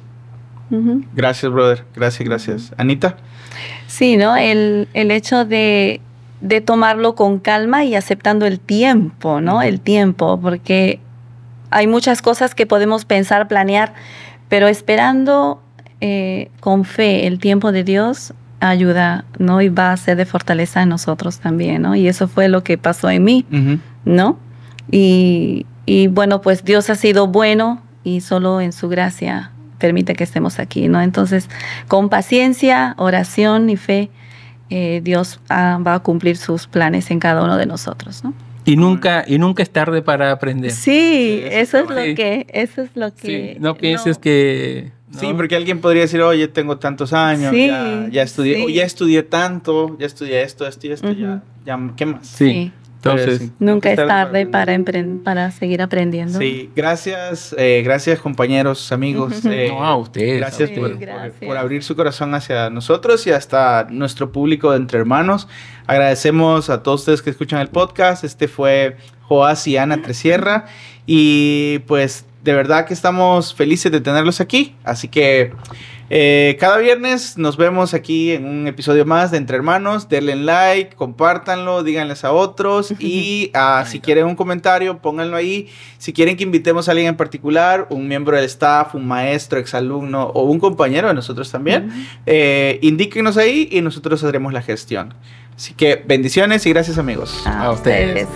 Gracias, brother. Gracias. Anita. Sí, ¿no? El hecho de tomarlo con calma y aceptando el tiempo, ¿no? El tiempo, porque hay muchas cosas que podemos pensar, planear, pero esperando con fe el tiempo de Dios ayuda, ¿no? Y va a ser de fortaleza en nosotros también, ¿no? Y eso fue lo que pasó en mí, ¿no? Y bueno, pues Dios ha sido bueno y solo en su gracia permite que estemos aquí, ¿no? Entonces, con paciencia, oración y fe, Dios va a cumplir sus planes en cada uno de nosotros, ¿no? Y nunca es tarde para aprender. Sí, eso es lo que... Sí, no pienses que... ¿no? Sí, porque alguien podría decir, oye, tengo tantos años, ya estudié, o ya estudié tanto, ya estudié esto, ya, ¿qué más? Sí. Entonces, nunca es tarde para seguir aprendiendo. Sí, gracias compañeros, amigos. No, a ustedes. Gracias por abrir su corazón hacia nosotros y hasta nuestro público de Entre Hermanos. Agradecemos a todos ustedes que escuchan el podcast. Este fue Joás y Ana Tresierra. Y pues de verdad que estamos felices de tenerlos aquí. Así que cada viernes nos vemos aquí en un episodio más de Entre Hermanos. Denle like, compártanlo, díganles a otros. Y si quieren un comentario, pónganlo ahí. Si quieren que invitemos a alguien en particular, un miembro del staff, un maestro, exalumno o un compañero de nosotros también, indíquenos ahí y nosotros haremos la gestión. Así que bendiciones y gracias, amigos. A ustedes.